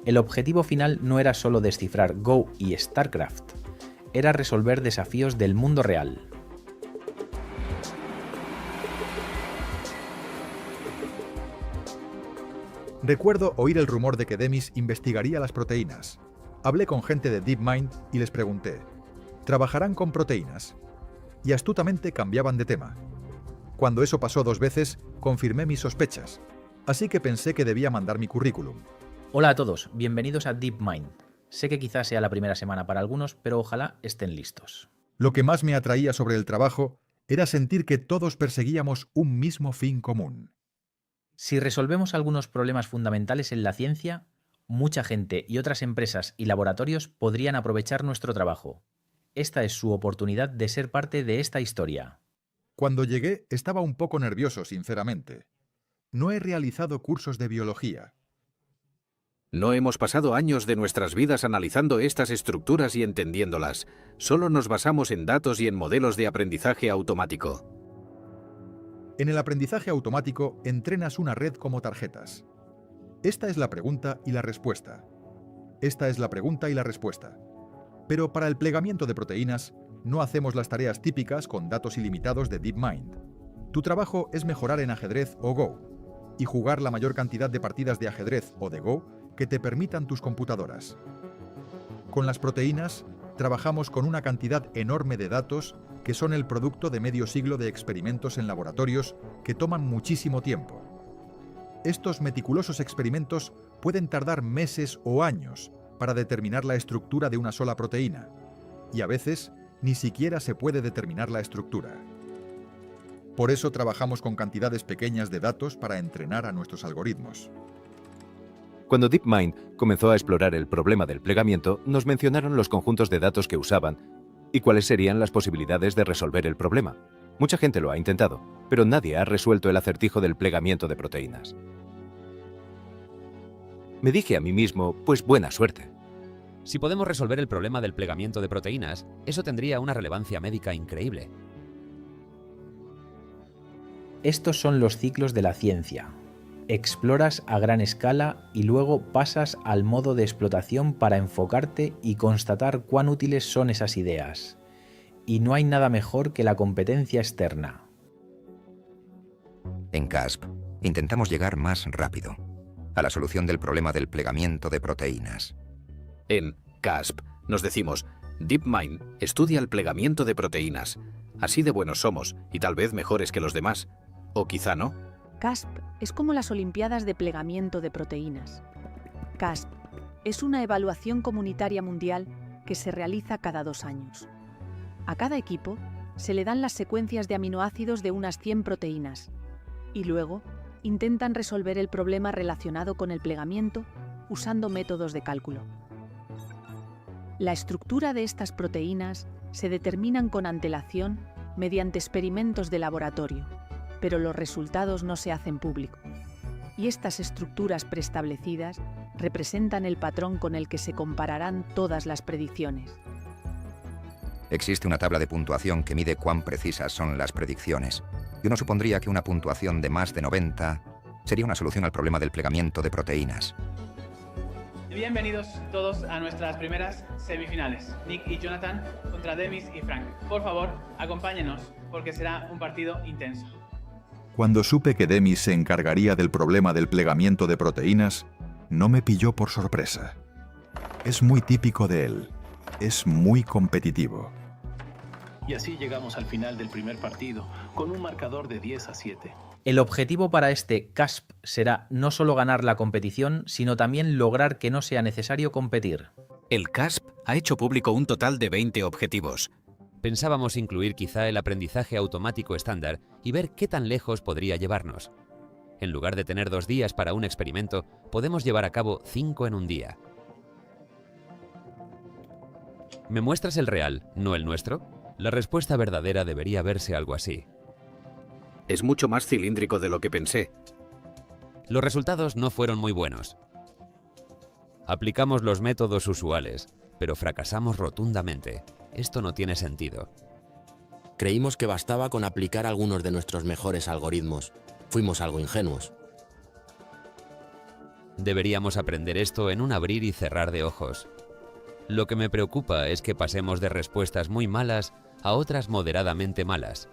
El objetivo final no era solo descifrar Go y StarCraft, era resolver desafíos del mundo real. Recuerdo oír el rumor de que Demis investigaría las proteínas. Hablé con gente de DeepMind y les pregunté, ¿trabajarán con proteínas? Y astutamente cambiaban de tema. Cuando eso pasó 2 veces, confirmé mis sospechas. Así que pensé que debía mandar mi currículum. Hola a todos, bienvenidos a DeepMind. Sé que quizás sea la primera semana para algunos, pero ojalá estén listos. Lo que más me atraía sobre el trabajo era sentir que todos perseguíamos un mismo fin común. Si resolvemos algunos problemas fundamentales en la ciencia, mucha gente y otras empresas y laboratorios podrían aprovechar nuestro trabajo. Esta es su oportunidad de ser parte de esta historia. Cuando llegué estaba un poco nervioso, sinceramente. No he realizado cursos de biología. No hemos pasado años de nuestras vidas analizando estas estructuras y entendiéndolas. Solo nos basamos en datos y en modelos de aprendizaje automático. En el aprendizaje automático entrenas una red como tarjetas. Esta es la pregunta y la respuesta. Esta es la pregunta y la respuesta. Pero para el plegamiento de proteínas, no hacemos las tareas típicas con datos ilimitados de DeepMind. Tu trabajo es mejorar en ajedrez o Go, y jugar la mayor cantidad de partidas de ajedrez o de Go que te permitan tus computadoras. Con las proteínas, trabajamos con una cantidad enorme de datos que son el producto de medio siglo de experimentos en laboratorios que toman muchísimo tiempo. Estos meticulosos experimentos pueden tardar meses o años para determinar la estructura de una sola proteína, y a veces ni siquiera se puede determinar la estructura. Por eso trabajamos con cantidades pequeñas de datos para entrenar a nuestros algoritmos. Cuando DeepMind comenzó a explorar el problema del plegamiento, nos mencionaron los conjuntos de datos que usaban y cuáles serían las posibilidades de resolver el problema. Mucha gente lo ha intentado, pero nadie ha resuelto el acertijo del plegamiento de proteínas. Me dije a mí mismo, pues buena suerte. Si podemos resolver el problema del plegamiento de proteínas, eso tendría una relevancia médica increíble. Estos son los ciclos de la ciencia. Exploras a gran escala y luego pasas al modo de explotación para enfocarte y constatar cuán útiles son esas ideas. Y no hay nada mejor que la competencia externa. En CASP, intentamos llegar más rápido a la solución del problema del plegamiento de proteínas. En CASP nos decimos, DeepMind estudia el plegamiento de proteínas. Así de buenos somos, y tal vez mejores que los demás. O quizá no. CASP es como las Olimpiadas de plegamiento de proteínas. CASP es una evaluación comunitaria mundial que se realiza cada 2 años. A cada equipo se le dan las secuencias de aminoácidos de unas 100 proteínas y luego intentan resolver el problema relacionado con el plegamiento usando métodos de cálculo. La estructura de estas proteínas se determinan con antelación mediante experimentos de laboratorio, pero los resultados no se hacen públicos. Y estas estructuras preestablecidas representan el patrón con el que se compararán todas las predicciones. Existe una tabla de puntuación que mide cuán precisas son las predicciones. Y uno supondría que una puntuación de más de 90 sería una solución al problema del plegamiento de proteínas. Bienvenidos todos a nuestras primeras semifinales. Nick y Jonathan contra Demis y Frank. Por favor, acompáñenos porque será un partido intenso. Cuando supe que Demis se encargaría del problema del plegamiento de proteínas, no me pilló por sorpresa. Es muy típico de él. Es muy competitivo. Y así llegamos al final del primer partido, con un marcador de 10-7. El objetivo para este CASP será no solo ganar la competición, sino también lograr que no sea necesario competir. El CASP ha hecho público un total de 20 objetivos. Pensábamos incluir quizá el aprendizaje automático estándar y ver qué tan lejos podría llevarnos. En lugar de tener 2 días para un experimento, podemos llevar a cabo 5 en un día. ¿Me muestras el real, no el nuestro? La respuesta verdadera debería verse algo así. Es mucho más cilíndrico de lo que pensé. Los resultados no fueron muy buenos. Aplicamos los métodos usuales, pero fracasamos rotundamente. Esto no tiene sentido. Creímos que bastaba con aplicar algunos de nuestros mejores algoritmos. Fuimos algo ingenuos. Deberíamos aprender esto en un abrir y cerrar de ojos. Lo que me preocupa es que pasemos de respuestas muy malas a otras moderadamente malas.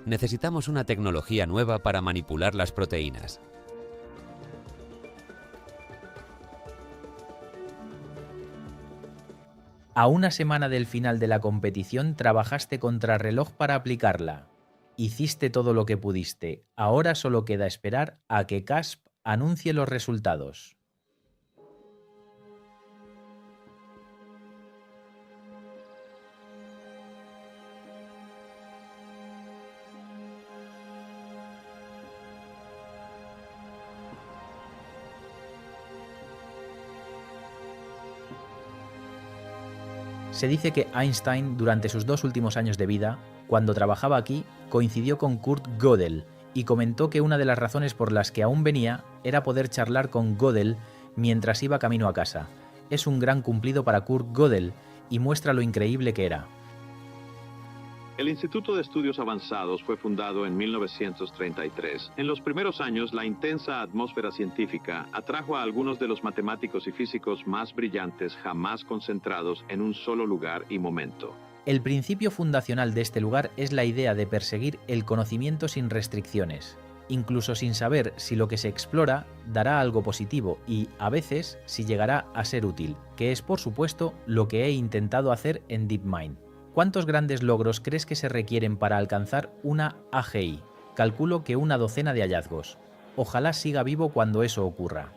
Necesitamos una tecnología nueva para manipular las proteínas. A una semana del final de la competición trabajaste contrarreloj para aplicarla. Hiciste todo lo que pudiste. Ahora solo queda esperar a que CASP anuncie los resultados. Se dice que Einstein, durante sus 2 últimos años de vida, cuando trabajaba aquí, coincidió con Kurt Gödel y comentó que una de las razones por las que aún venía era poder charlar con Gödel mientras iba camino a casa. Es un gran cumplido para Kurt Gödel y muestra lo increíble que era. El Instituto de Estudios Avanzados fue fundado en 1933. En los primeros años, la intensa atmósfera científica atrajo a algunos de los matemáticos y físicos más brillantes jamás concentrados en un solo lugar y momento. El principio fundacional de este lugar es la idea de perseguir el conocimiento sin restricciones, incluso sin saber si lo que se explora dará algo positivo y, a veces, si llegará a ser útil, que es, por supuesto, lo que he intentado hacer en DeepMind. ¿Cuántos grandes logros crees que se requieren para alcanzar una AGI? Calculo que una docena de hallazgos. Ojalá siga vivo cuando eso ocurra.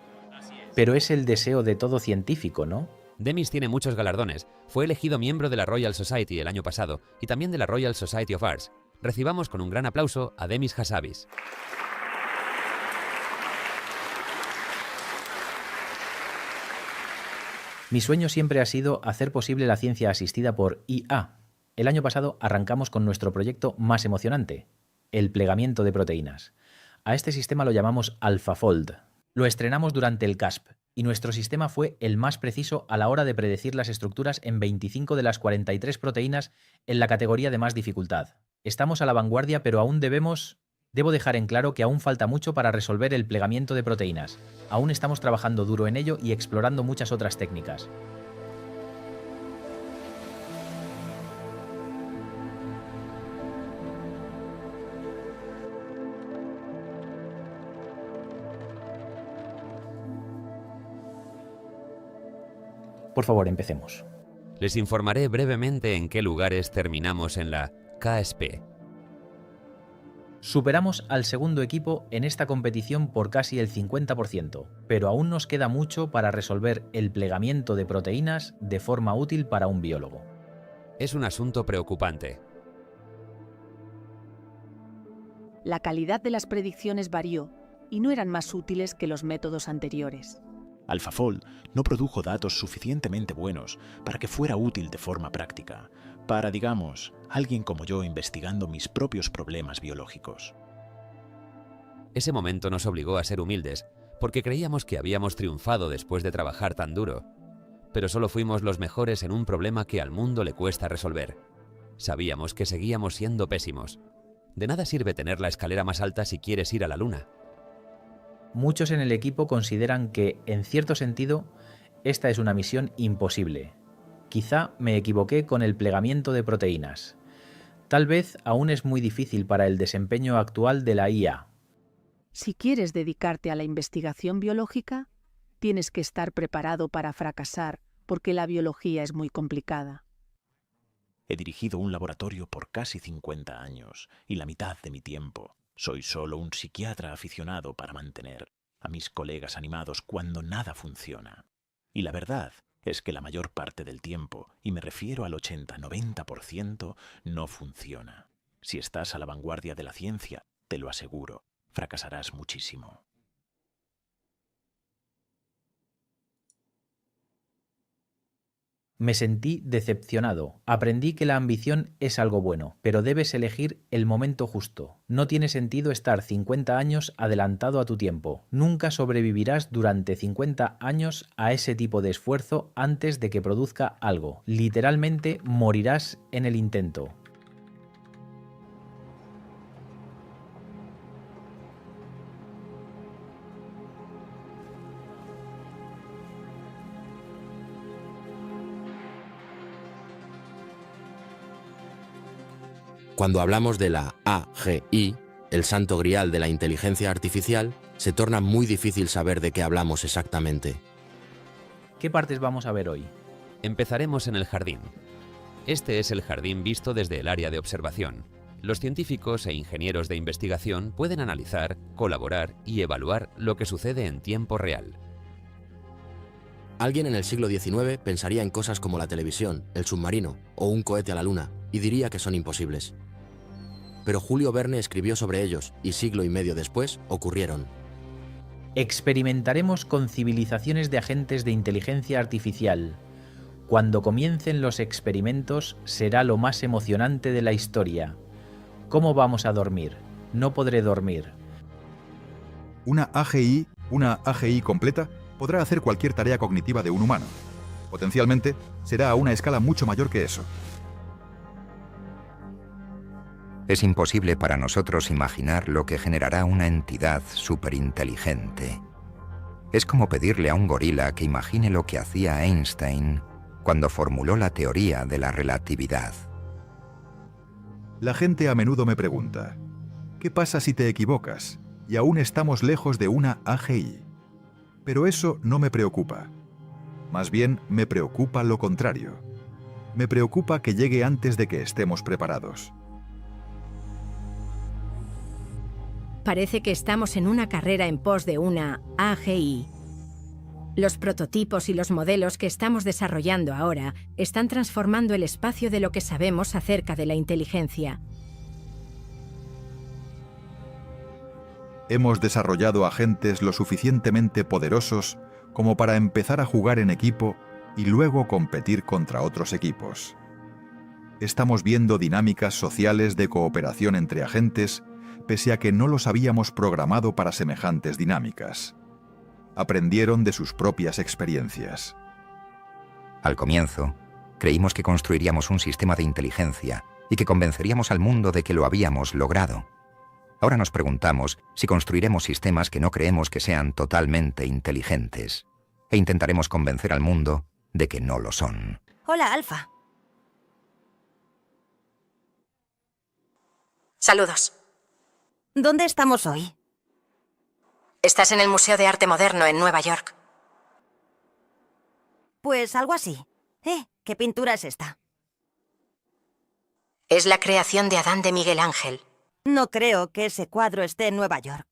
Pero es el deseo de todo científico, ¿no? Demis tiene muchos galardones. Fue elegido miembro de la Royal Society el año pasado y también de la Royal Society of Arts. Recibamos con un gran aplauso a Demis Hassabis. Mi sueño siempre ha sido hacer posible la ciencia asistida por IA. El año pasado arrancamos con nuestro proyecto más emocionante, el plegamiento de proteínas. A este sistema lo llamamos AlphaFold. Lo estrenamos durante el CASP y nuestro sistema fue el más preciso a la hora de predecir las estructuras en 25 de las 43 proteínas en la categoría de más dificultad. Estamos a la vanguardia, pero aún Debo dejar en claro que aún falta mucho para resolver el plegamiento de proteínas. Aún estamos trabajando duro en ello y explorando muchas otras técnicas. Por favor, empecemos. Les informaré brevemente en qué lugares terminamos en la KSP. Superamos al segundo equipo en esta competición por casi el 50%, pero aún nos queda mucho para resolver el plegamiento de proteínas de forma útil para un biólogo. Es un asunto preocupante. La calidad de las predicciones varió y no eran más útiles que los métodos anteriores. AlphaFold no produjo datos suficientemente buenos para que fuera útil de forma práctica, para, digamos, alguien como yo investigando mis propios problemas biológicos. Ese momento nos obligó a ser humildes, porque creíamos que habíamos triunfado después de trabajar tan duro. Pero solo fuimos los mejores en un problema que al mundo le cuesta resolver. Sabíamos que seguíamos siendo pésimos. De nada sirve tener la escalera más alta si quieres ir a la luna. Muchos en el equipo consideran que, en cierto sentido, esta es una misión imposible. Quizá me equivoqué con el plegamiento de proteínas. Tal vez aún es muy difícil para el desempeño actual de la IA. Si quieres dedicarte a la investigación biológica, tienes que estar preparado para fracasar porque la biología es muy complicada. He dirigido un laboratorio por casi 50 años y la mitad de mi tiempo. Soy solo un psiquiatra aficionado para mantener a mis colegas animados cuando nada funciona. Y la verdad es que la mayor parte del tiempo, y me refiero al 80-90%, no funciona. Si estás a la vanguardia de la ciencia, te lo aseguro, fracasarás muchísimo. Me sentí decepcionado. Aprendí que la ambición es algo bueno, pero debes elegir el momento justo. No tiene sentido estar 50 años adelantado a tu tiempo. Nunca sobrevivirás durante 50 años a ese tipo de esfuerzo antes de que produzca algo. Literalmente morirás en el intento. Cuando hablamos de la AGI, el santo grial de la inteligencia artificial, se torna muy difícil saber de qué hablamos exactamente. ¿Qué partes vamos a ver hoy? Empezaremos en el jardín. Este es el jardín visto desde el área de observación. Los científicos e ingenieros de investigación pueden analizar, colaborar y evaluar lo que sucede en tiempo real. Alguien en el siglo XIX pensaría en cosas como la televisión, el submarino o un cohete a la luna y diría que son imposibles. Pero Julio Verne escribió sobre ellos y siglo y medio después ocurrieron. Experimentaremos con civilizaciones de agentes de inteligencia artificial. Cuando comiencen los experimentos será lo más emocionante de la historia. ¿Cómo vamos a dormir? No podré dormir. Una AGI completa podrá hacer cualquier tarea cognitiva de un humano. Potencialmente será a una escala mucho mayor que eso. Es imposible para nosotros imaginar lo que generará una entidad superinteligente. Es como pedirle a un gorila que imagine lo que hacía Einstein cuando formuló la teoría de la relatividad. La gente a menudo me pregunta, ¿qué pasa si te equivocas y aún estamos lejos de una AGI? Pero eso no me preocupa. Más bien me preocupa lo contrario. Me preocupa que llegue antes de que estemos preparados. Parece que estamos en una carrera en pos de una AGI. Los prototipos y los modelos que estamos desarrollando ahora están transformando el espacio de lo que sabemos acerca de la inteligencia. Hemos desarrollado agentes lo suficientemente poderosos como para empezar a jugar en equipo y luego competir contra otros equipos. Estamos viendo dinámicas sociales de cooperación entre agentes, pese a que no los habíamos programado para semejantes dinámicas. Aprendieron de sus propias experiencias. Al comienzo, creímos que construiríamos un sistema de inteligencia y que convenceríamos al mundo de que lo habíamos logrado. Ahora nos preguntamos si construiremos sistemas que no creemos que sean totalmente inteligentes e intentaremos convencer al mundo de que no lo son. Hola, Alfa. Saludos. ¿Dónde estamos hoy? Estás en el Museo de Arte Moderno en Nueva York. Pues algo así. ¿Qué pintura es esta? Es la creación de Adán de Miguel Ángel. No creo que ese cuadro esté en Nueva York.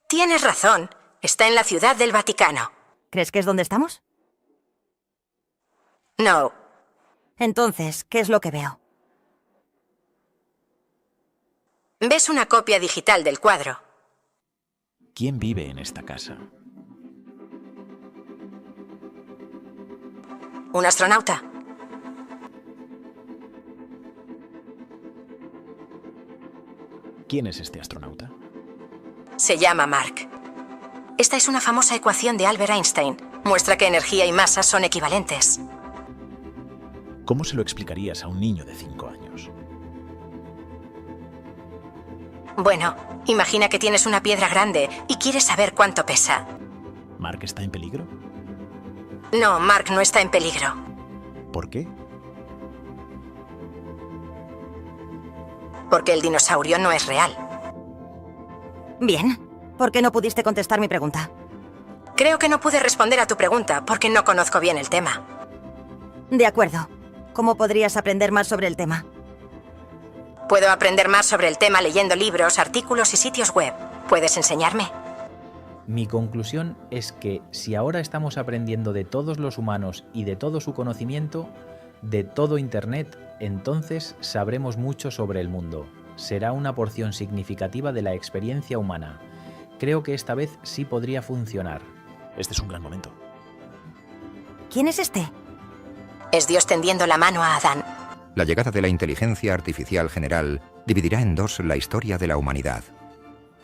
Tienes razón. Está en la Ciudad del Vaticano. ¿Crees que es donde estamos? No. Entonces, ¿qué es lo que veo? Ves una copia digital del cuadro. ¿Quién vive en esta casa? Un astronauta. ¿Quién es este astronauta? Se llama Mark. Esta es una famosa ecuación de Albert Einstein. Muestra que energía y masa son equivalentes. ¿Cómo se lo explicarías a un niño de 5 años? Bueno, imagina que tienes una piedra grande y quieres saber cuánto pesa. ¿Mark está en peligro? No, Mark no está en peligro. ¿Por qué? Porque el dinosaurio no es real. Bien. ¿Por qué no pudiste contestar mi pregunta? Creo que no pude responder a tu pregunta porque no conozco bien el tema. De acuerdo. ¿Cómo podrías aprender más sobre el tema? Puedo aprender más sobre el tema leyendo libros, artículos y sitios web. ¿Puedes enseñarme? Mi conclusión es que si ahora estamos aprendiendo de todos los humanos y de todo su conocimiento, de todo Internet, entonces sabremos mucho sobre el mundo. Será una porción significativa de la experiencia humana. Creo que esta vez sí podría funcionar. Este es un gran momento. ¿Quién es este? Es Dios tendiendo la mano a Adán. La llegada de la inteligencia artificial general dividirá en dos la historia de la humanidad.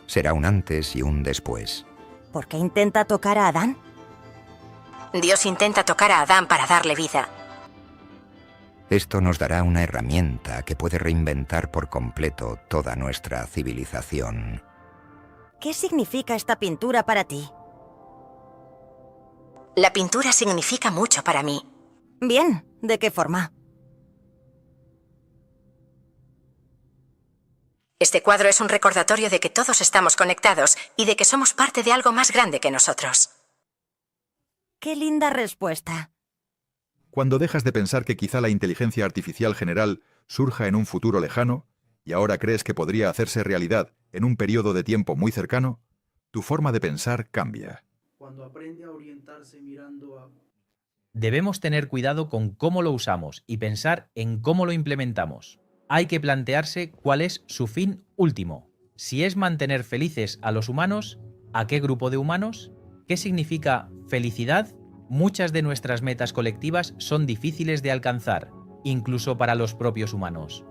Será un antes y un después. ¿Por qué intenta tocar a Adán? Dios intenta tocar a Adán para darle vida. Esto nos dará una herramienta que puede reinventar por completo toda nuestra civilización. ¿Qué significa esta pintura para ti? La pintura significa mucho para mí. Bien, ¿de qué forma? Este cuadro es un recordatorio de que todos estamos conectados y de que somos parte de algo más grande que nosotros. ¡Qué linda respuesta! Cuando dejas de pensar que quizá la inteligencia artificial general surja en un futuro lejano, y ahora crees que podría hacerse realidad en un periodo de tiempo muy cercano, tu forma de pensar cambia. Cuando aprende a orientarse mirando a... Debemos tener cuidado con cómo lo usamos y pensar en cómo lo implementamos. Hay que plantearse cuál es su fin último. Si es mantener felices a los humanos, ¿a qué grupo de humanos? ¿Qué significa felicidad? Muchas de nuestras metas colectivas son difíciles de alcanzar, incluso para los propios humanos.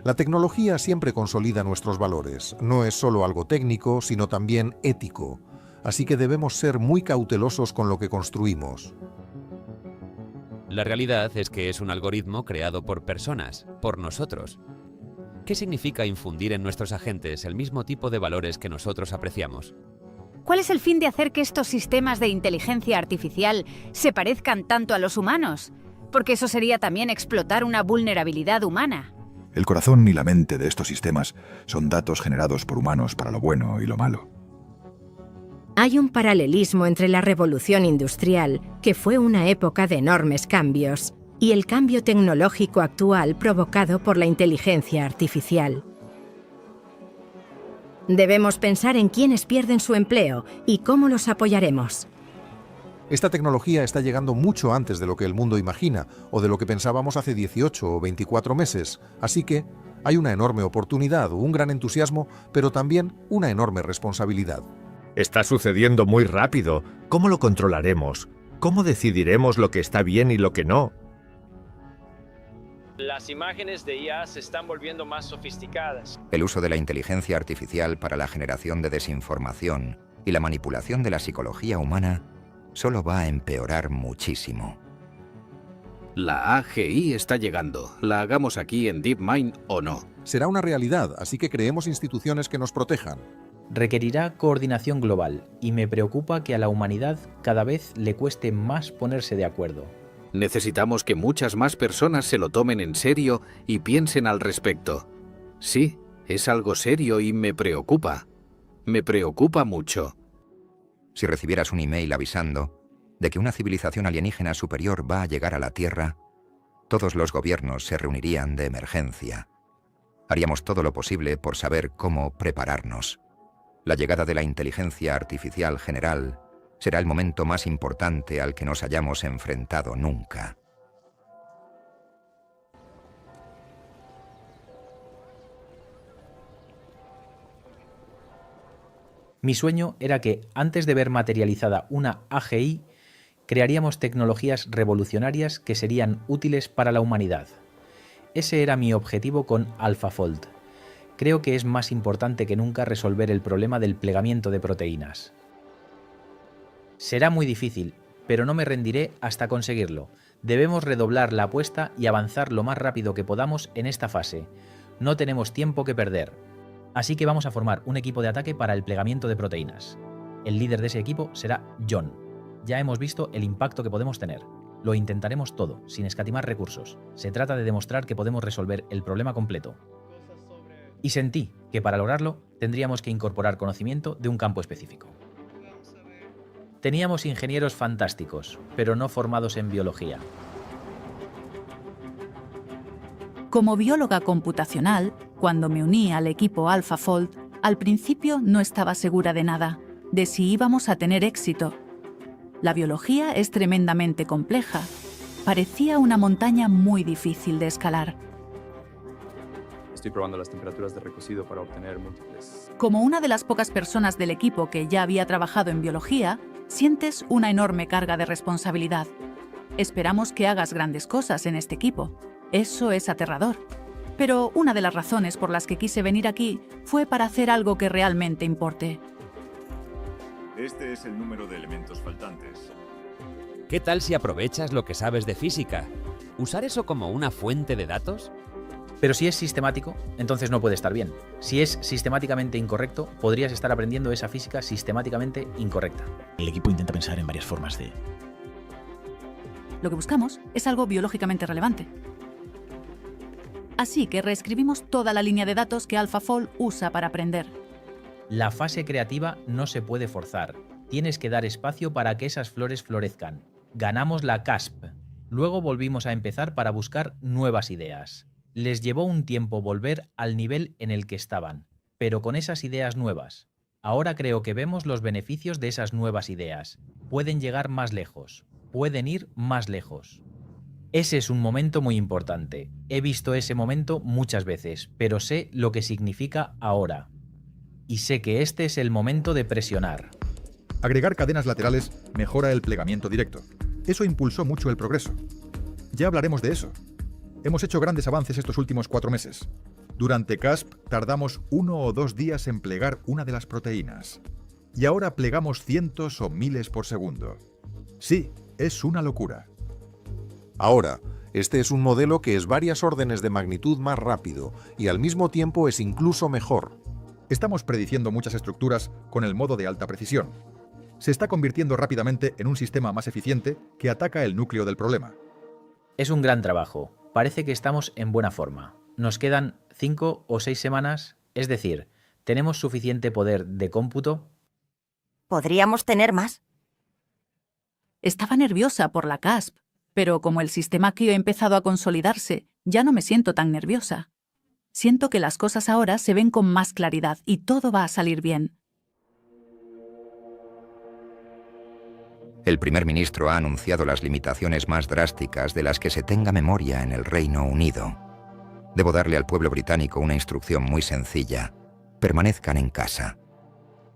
La tecnología siempre consolida nuestros valores. No es solo algo técnico, sino también ético. Así que debemos ser muy cautelosos con lo que construimos. La realidad es que es un algoritmo creado por personas, por nosotros. ¿Qué significa infundir en nuestros agentes el mismo tipo de valores que nosotros apreciamos? ¿Cuál es el fin de hacer que estos sistemas de inteligencia artificial se parezcan tanto a los humanos? Porque eso sería también explotar una vulnerabilidad humana. El corazón y la mente de estos sistemas son datos generados por humanos para lo bueno y lo malo. Hay un paralelismo entre la revolución industrial, que fue una época de enormes cambios, y el cambio tecnológico actual provocado por la inteligencia artificial. Debemos pensar en quiénes pierden su empleo y cómo los apoyaremos. Esta tecnología está llegando mucho antes de lo que el mundo imagina o de lo que pensábamos hace 18 o 24 meses, así que hay una enorme oportunidad, un gran entusiasmo, pero también una enorme responsabilidad. Está sucediendo muy rápido. ¿Cómo lo controlaremos? ¿Cómo decidiremos lo que está bien y lo que no? Las imágenes de IA se están volviendo más sofisticadas. El uso de la inteligencia artificial para la generación de desinformación y la manipulación de la psicología humana solo va a empeorar muchísimo. La AGI está llegando, la hagamos aquí en DeepMind o no. Será una realidad, así que creemos instituciones que nos protejan. Requerirá coordinación global y me preocupa que a la humanidad cada vez le cueste más ponerse de acuerdo. Necesitamos que muchas más personas se lo tomen en serio y piensen al respecto. Sí, es algo serio y me preocupa. Me preocupa mucho. Si recibieras un email avisando de que una civilización alienígena superior va a llegar a la Tierra, todos los gobiernos se reunirían de emergencia. Haríamos todo lo posible por saber cómo prepararnos. La llegada de la inteligencia artificial general será el momento más importante al que nos hayamos enfrentado nunca. Mi sueño era que, antes de ver materializada una AGI, crearíamos tecnologías revolucionarias que serían útiles para la humanidad. Ese era mi objetivo con AlphaFold. Creo que es más importante que nunca resolver el problema del plegamiento de proteínas. Será muy difícil, pero no me rendiré hasta conseguirlo. Debemos redoblar la apuesta y avanzar lo más rápido que podamos en esta fase. No tenemos tiempo que perder. Así que vamos a formar un equipo de ataque para el plegamiento de proteínas. El líder de ese equipo será John. Ya hemos visto el impacto que podemos tener. Lo intentaremos todo, sin escatimar recursos. Se trata de demostrar que podemos resolver el problema completo. Y sentí que para lograrlo tendríamos que incorporar conocimiento de un campo específico. Teníamos ingenieros fantásticos, pero no formados en biología. Como bióloga computacional, cuando me uní al equipo AlphaFold, al principio no estaba segura de nada, de si íbamos a tener éxito. La biología es tremendamente compleja. Parecía una montaña muy difícil de escalar. Estoy probando las temperaturas de recocido para obtener múltiples. Como una de las pocas personas del equipo que ya había trabajado en biología, sientes una enorme carga de responsabilidad. Esperamos que hagas grandes cosas en este equipo. Eso es aterrador. Pero una de las razones por las que quise venir aquí fue para hacer algo que realmente importe. Este es el número de elementos faltantes. ¿Qué tal si aprovechas lo que sabes de física? ¿Usar eso como una fuente de datos? Pero si es sistemático, entonces no puede estar bien. Si es sistemáticamente incorrecto, podrías estar aprendiendo esa física sistemáticamente incorrecta. El equipo intenta pensar en varias formas de... Lo que buscamos es algo biológicamente relevante. Así que reescribimos toda la línea de datos que AlphaFold usa para aprender. La fase creativa no se puede forzar. Tienes que dar espacio para que esas flores florezcan. Ganamos la CASP. Luego volvimos a empezar para buscar nuevas ideas. Les llevó un tiempo volver al nivel en el que estaban, pero con esas ideas nuevas. Ahora creo que vemos los beneficios de esas nuevas ideas. Pueden llegar más lejos. Pueden ir más lejos. Ese es un momento muy importante. He visto ese momento muchas veces, pero sé lo que significa ahora. Y sé que este es el momento de presionar. Agregar cadenas laterales mejora el plegamiento directo. Eso impulsó mucho el progreso. Ya hablaremos de eso. Hemos hecho grandes avances estos últimos 4 meses. Durante CASP tardamos 1 o 2 días en plegar una de las proteínas. Y ahora plegamos cientos o miles por segundo. Sí, es una locura. Ahora, este es un modelo que es varias órdenes de magnitud más rápido y al mismo tiempo es incluso mejor. Estamos prediciendo muchas estructuras con el modo de alta precisión. Se está convirtiendo rápidamente en un sistema más eficiente que ataca el núcleo del problema. Es un gran trabajo. Parece que estamos en buena forma. Nos quedan 5 o 6 semanas, es decir, ¿tenemos suficiente poder de cómputo? ¿Podríamos tener más? Estaba nerviosa por la CASP, pero como el sistema Kio ha empezado a consolidarse, ya no me siento tan nerviosa. Siento que las cosas ahora se ven con más claridad y todo va a salir bien. El primer ministro ha anunciado las limitaciones más drásticas de las que se tenga memoria en el Reino Unido. Debo darle al pueblo británico una instrucción muy sencilla. Permanezcan en casa.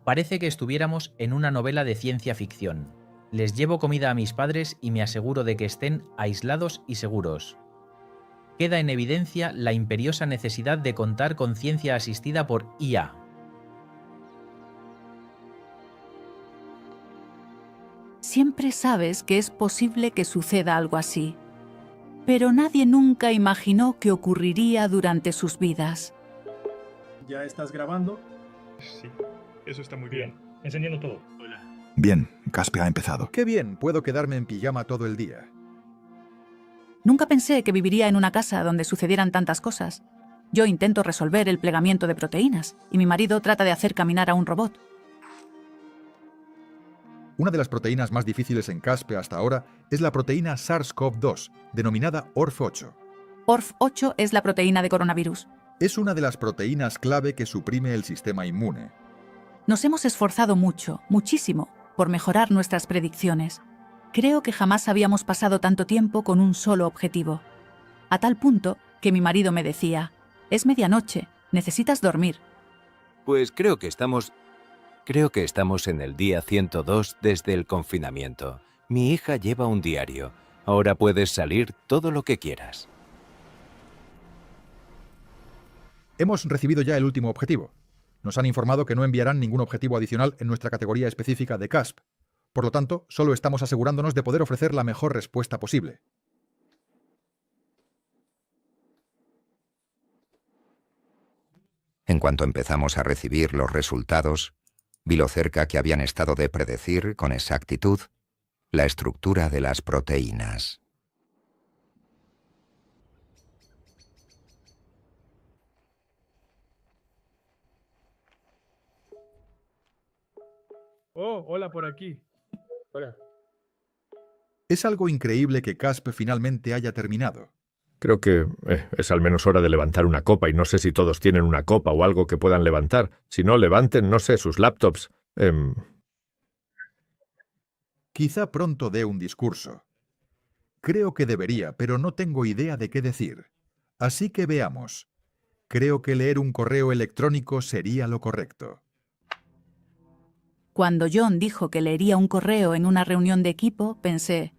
Parece que estuviéramos en una novela de ciencia ficción. Les llevo comida a mis padres y me aseguro de que estén aislados y seguros. Queda en evidencia la imperiosa necesidad de contar con ciencia asistida por IA. Siempre sabes que es posible que suceda algo así, pero nadie nunca imaginó que ocurriría durante sus vidas. ¿Ya estás grabando? Sí, eso está muy bien. Encendiendo todo. Hola. Bien, Caspe ha empezado. ¡Qué bien! Puedo quedarme en pijama todo el día. Nunca pensé que viviría en una casa donde sucedieran tantas cosas. Yo intento resolver el plegamiento de proteínas y mi marido trata de hacer caminar a un robot. Una de las proteínas más difíciles en Caspe hasta ahora es la proteína SARS-CoV-2, denominada ORF8. ORF8 es la proteína de coronavirus. Es una de las proteínas clave que suprime el sistema inmune. Nos hemos esforzado mucho, muchísimo, por mejorar nuestras predicciones. Creo que jamás habíamos pasado tanto tiempo con un solo objetivo. A tal punto que mi marido me decía, es medianoche, necesitas dormir. Pues creo que estamos en el día 102 desde el confinamiento. Mi hija lleva un diario. Ahora puedes salir todo lo que quieras. Hemos recibido ya el último objetivo. Nos han informado que no enviarán ningún objetivo adicional en nuestra categoría específica de CASP. Por lo tanto, solo estamos asegurándonos de poder ofrecer la mejor respuesta posible. En cuanto empezamos a recibir los resultados, vi lo cerca que habían estado de predecir con exactitud la estructura de las proteínas. Oh, hola por aquí. Hola. Es algo increíble que CASP finalmente haya terminado. Creo que es al menos hora de levantar una copa y no sé si todos tienen una copa o algo que puedan levantar. Si no, levanten, no sé, sus laptops. Quizá pronto dé un discurso. Creo que debería, pero no tengo idea de qué decir. Así que veamos. Creo que leer un correo electrónico sería lo correcto. Cuando John dijo que leería un correo en una reunión de equipo, pensé,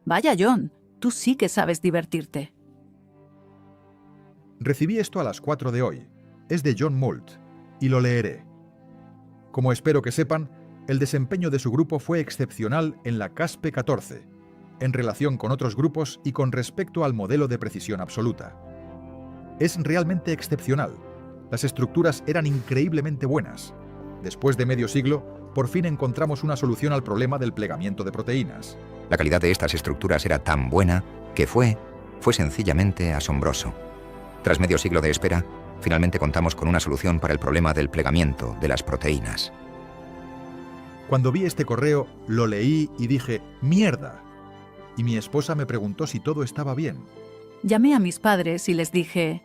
vaya John, tú sí que sabes divertirte. Recibí esto a las 4 de hoy. Es de John Moult, y lo leeré. Como espero que sepan, el desempeño de su grupo fue excepcional en la CASPE 14, en relación con otros grupos y con respecto al modelo de precisión absoluta. Es realmente excepcional. Las estructuras eran increíblemente buenas. Después de medio siglo, por fin encontramos una solución al problema del plegamiento de proteínas. La calidad de estas estructuras era tan buena que fue sencillamente asombroso. Tras medio siglo de espera, finalmente contamos con una solución para el problema del plegamiento de las proteínas. Cuando vi este correo, lo leí y dije, ¡mierda! Y mi esposa me preguntó si todo estaba bien. Llamé a mis padres y les dije,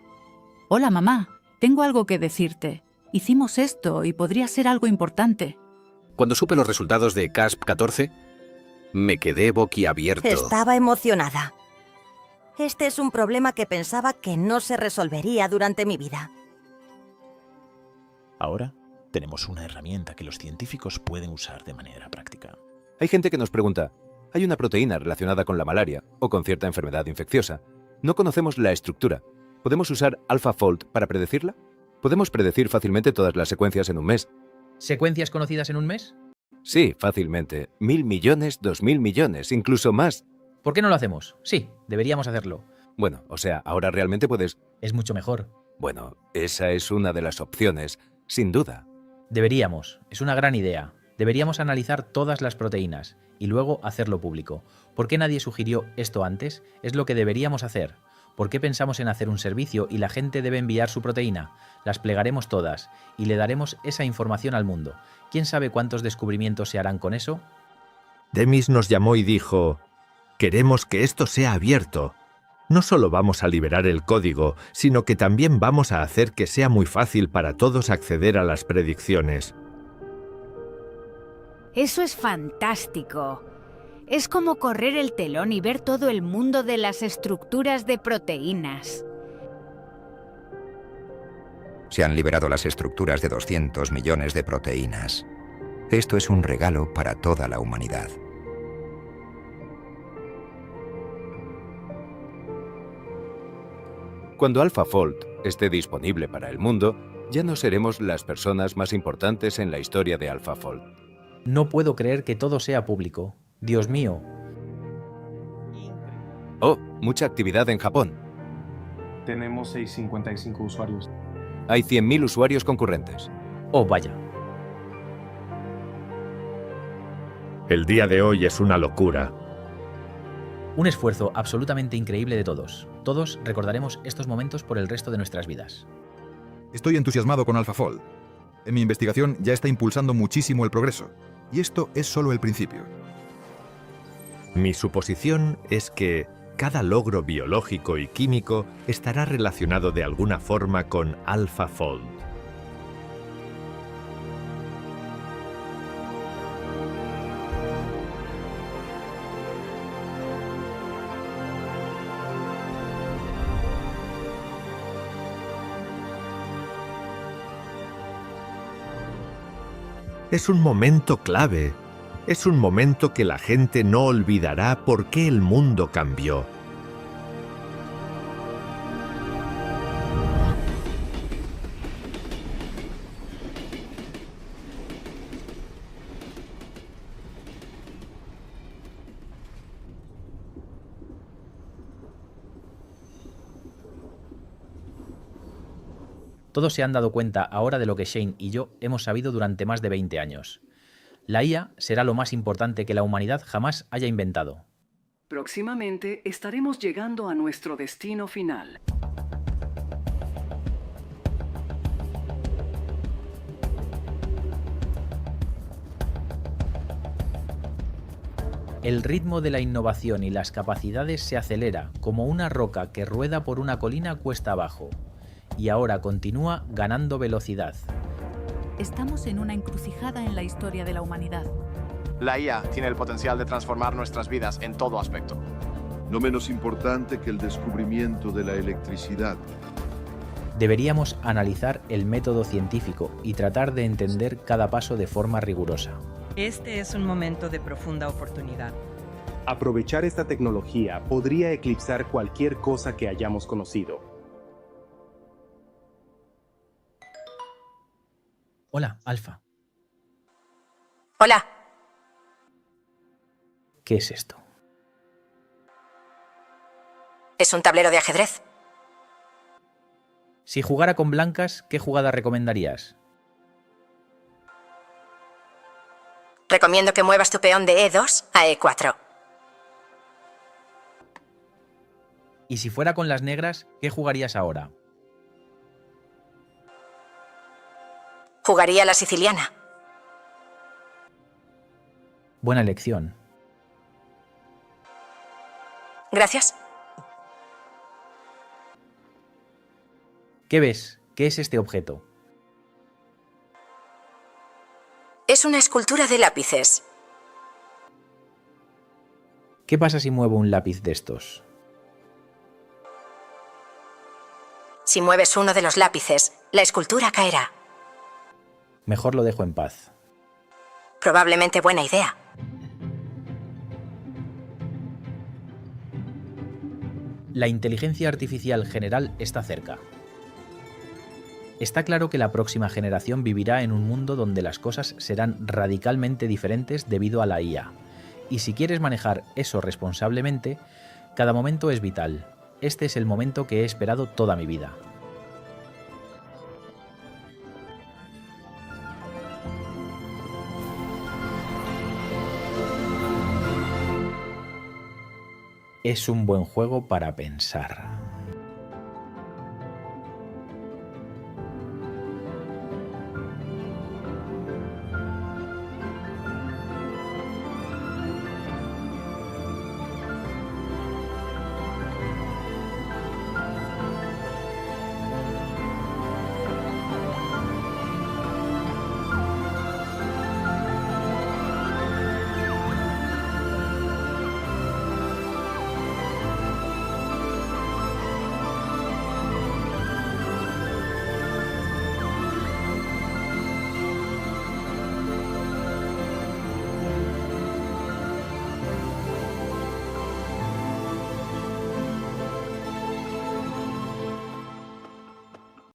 hola mamá, tengo algo que decirte. Hicimos esto y podría ser algo importante. Cuando supe los resultados de CASP 14, me quedé boquiabierto. Estaba emocionada. Este es un problema que pensaba que no se resolvería durante mi vida. Ahora tenemos una herramienta que los científicos pueden usar de manera práctica. Hay gente que nos pregunta, ¿hay una proteína relacionada con la malaria o con cierta enfermedad infecciosa? No conocemos la estructura. ¿Podemos usar AlphaFold para predecirla? Podemos predecir fácilmente todas las secuencias en un mes. ¿Secuencias conocidas en un mes? Sí, fácilmente. 1.000 millones, 2.000 millones, incluso más. ¿Por qué no lo hacemos? Sí, deberíamos hacerlo. Bueno, o sea, ahora realmente puedes... Es mucho mejor. Bueno, esa es una de las opciones, sin duda. Deberíamos. Es una gran idea. Deberíamos analizar todas las proteínas y luego hacerlo público. ¿Por qué nadie sugirió esto antes? Es lo que deberíamos hacer. ¿Por qué pensamos en hacer un servicio y la gente debe enviar su proteína? Las plegaremos todas y le daremos esa información al mundo. ¿Quién sabe cuántos descubrimientos se harán con eso? Demis nos llamó y dijo: queremos que esto sea abierto. No solo vamos a liberar el código, sino que también vamos a hacer que sea muy fácil para todos acceder a las predicciones. Eso es fantástico. Es como correr el telón y ver todo el mundo de las estructuras de proteínas. Se han liberado las estructuras de 200 millones de proteínas. Esto es un regalo para toda la humanidad. Cuando AlphaFold esté disponible para el mundo, ya no seremos las personas más importantes en la historia de AlphaFold. No puedo creer que todo sea público. Dios mío. Oh, mucha actividad en Japón. Tenemos 655 usuarios. Hay 100.000 usuarios concurrentes. Oh, vaya. El día de hoy es una locura. Un esfuerzo absolutamente increíble de todos. Todos recordaremos estos momentos por el resto de nuestras vidas. Estoy entusiasmado con AlphaFold. En mi investigación ya está impulsando muchísimo el progreso. Y esto es solo el principio. Mi suposición es que cada logro biológico y químico estará relacionado de alguna forma con AlphaFold. Es un momento clave. Es un momento que la gente no olvidará por qué el mundo cambió. Todos se han dado cuenta ahora de lo que Shane y yo hemos sabido durante más de 20 años. La IA será lo más importante que la humanidad jamás haya inventado. Próximamente estaremos llegando a nuestro destino final. El ritmo de la innovación y las capacidades se acelera como una roca que rueda por una colina cuesta abajo. Y ahora continúa ganando velocidad. Estamos en una encrucijada en la historia de la humanidad. La IA tiene el potencial de transformar nuestras vidas en todo aspecto. No menos importante que el descubrimiento de la electricidad. Deberíamos analizar el método científico y tratar de entender cada paso de forma rigurosa. Este es un momento de profunda oportunidad. Aprovechar esta tecnología podría eclipsar cualquier cosa que hayamos conocido. Hola, Alfa. Hola. ¿Qué es esto? Es un tablero de ajedrez. Si jugara con blancas, ¿qué jugada recomendarías? Recomiendo que muevas tu peón de E2 a E4. Y si fuera con las negras, ¿qué jugarías ahora? Jugaría la siciliana. Buena elección. Gracias. ¿Qué ves? ¿Qué es este objeto? Es una escultura de lápices. ¿Qué pasa si muevo un lápiz de estos? Si mueves uno de los lápices, la escultura caerá. Mejor lo dejo en paz. Probablemente buena idea. La inteligencia artificial general está cerca. Está claro que la próxima generación vivirá en un mundo donde las cosas serán radicalmente diferentes debido a la IA. Y si quieres manejar eso responsablemente, cada momento es vital. Este es el momento que he esperado toda mi vida. Es un buen juego para pensar.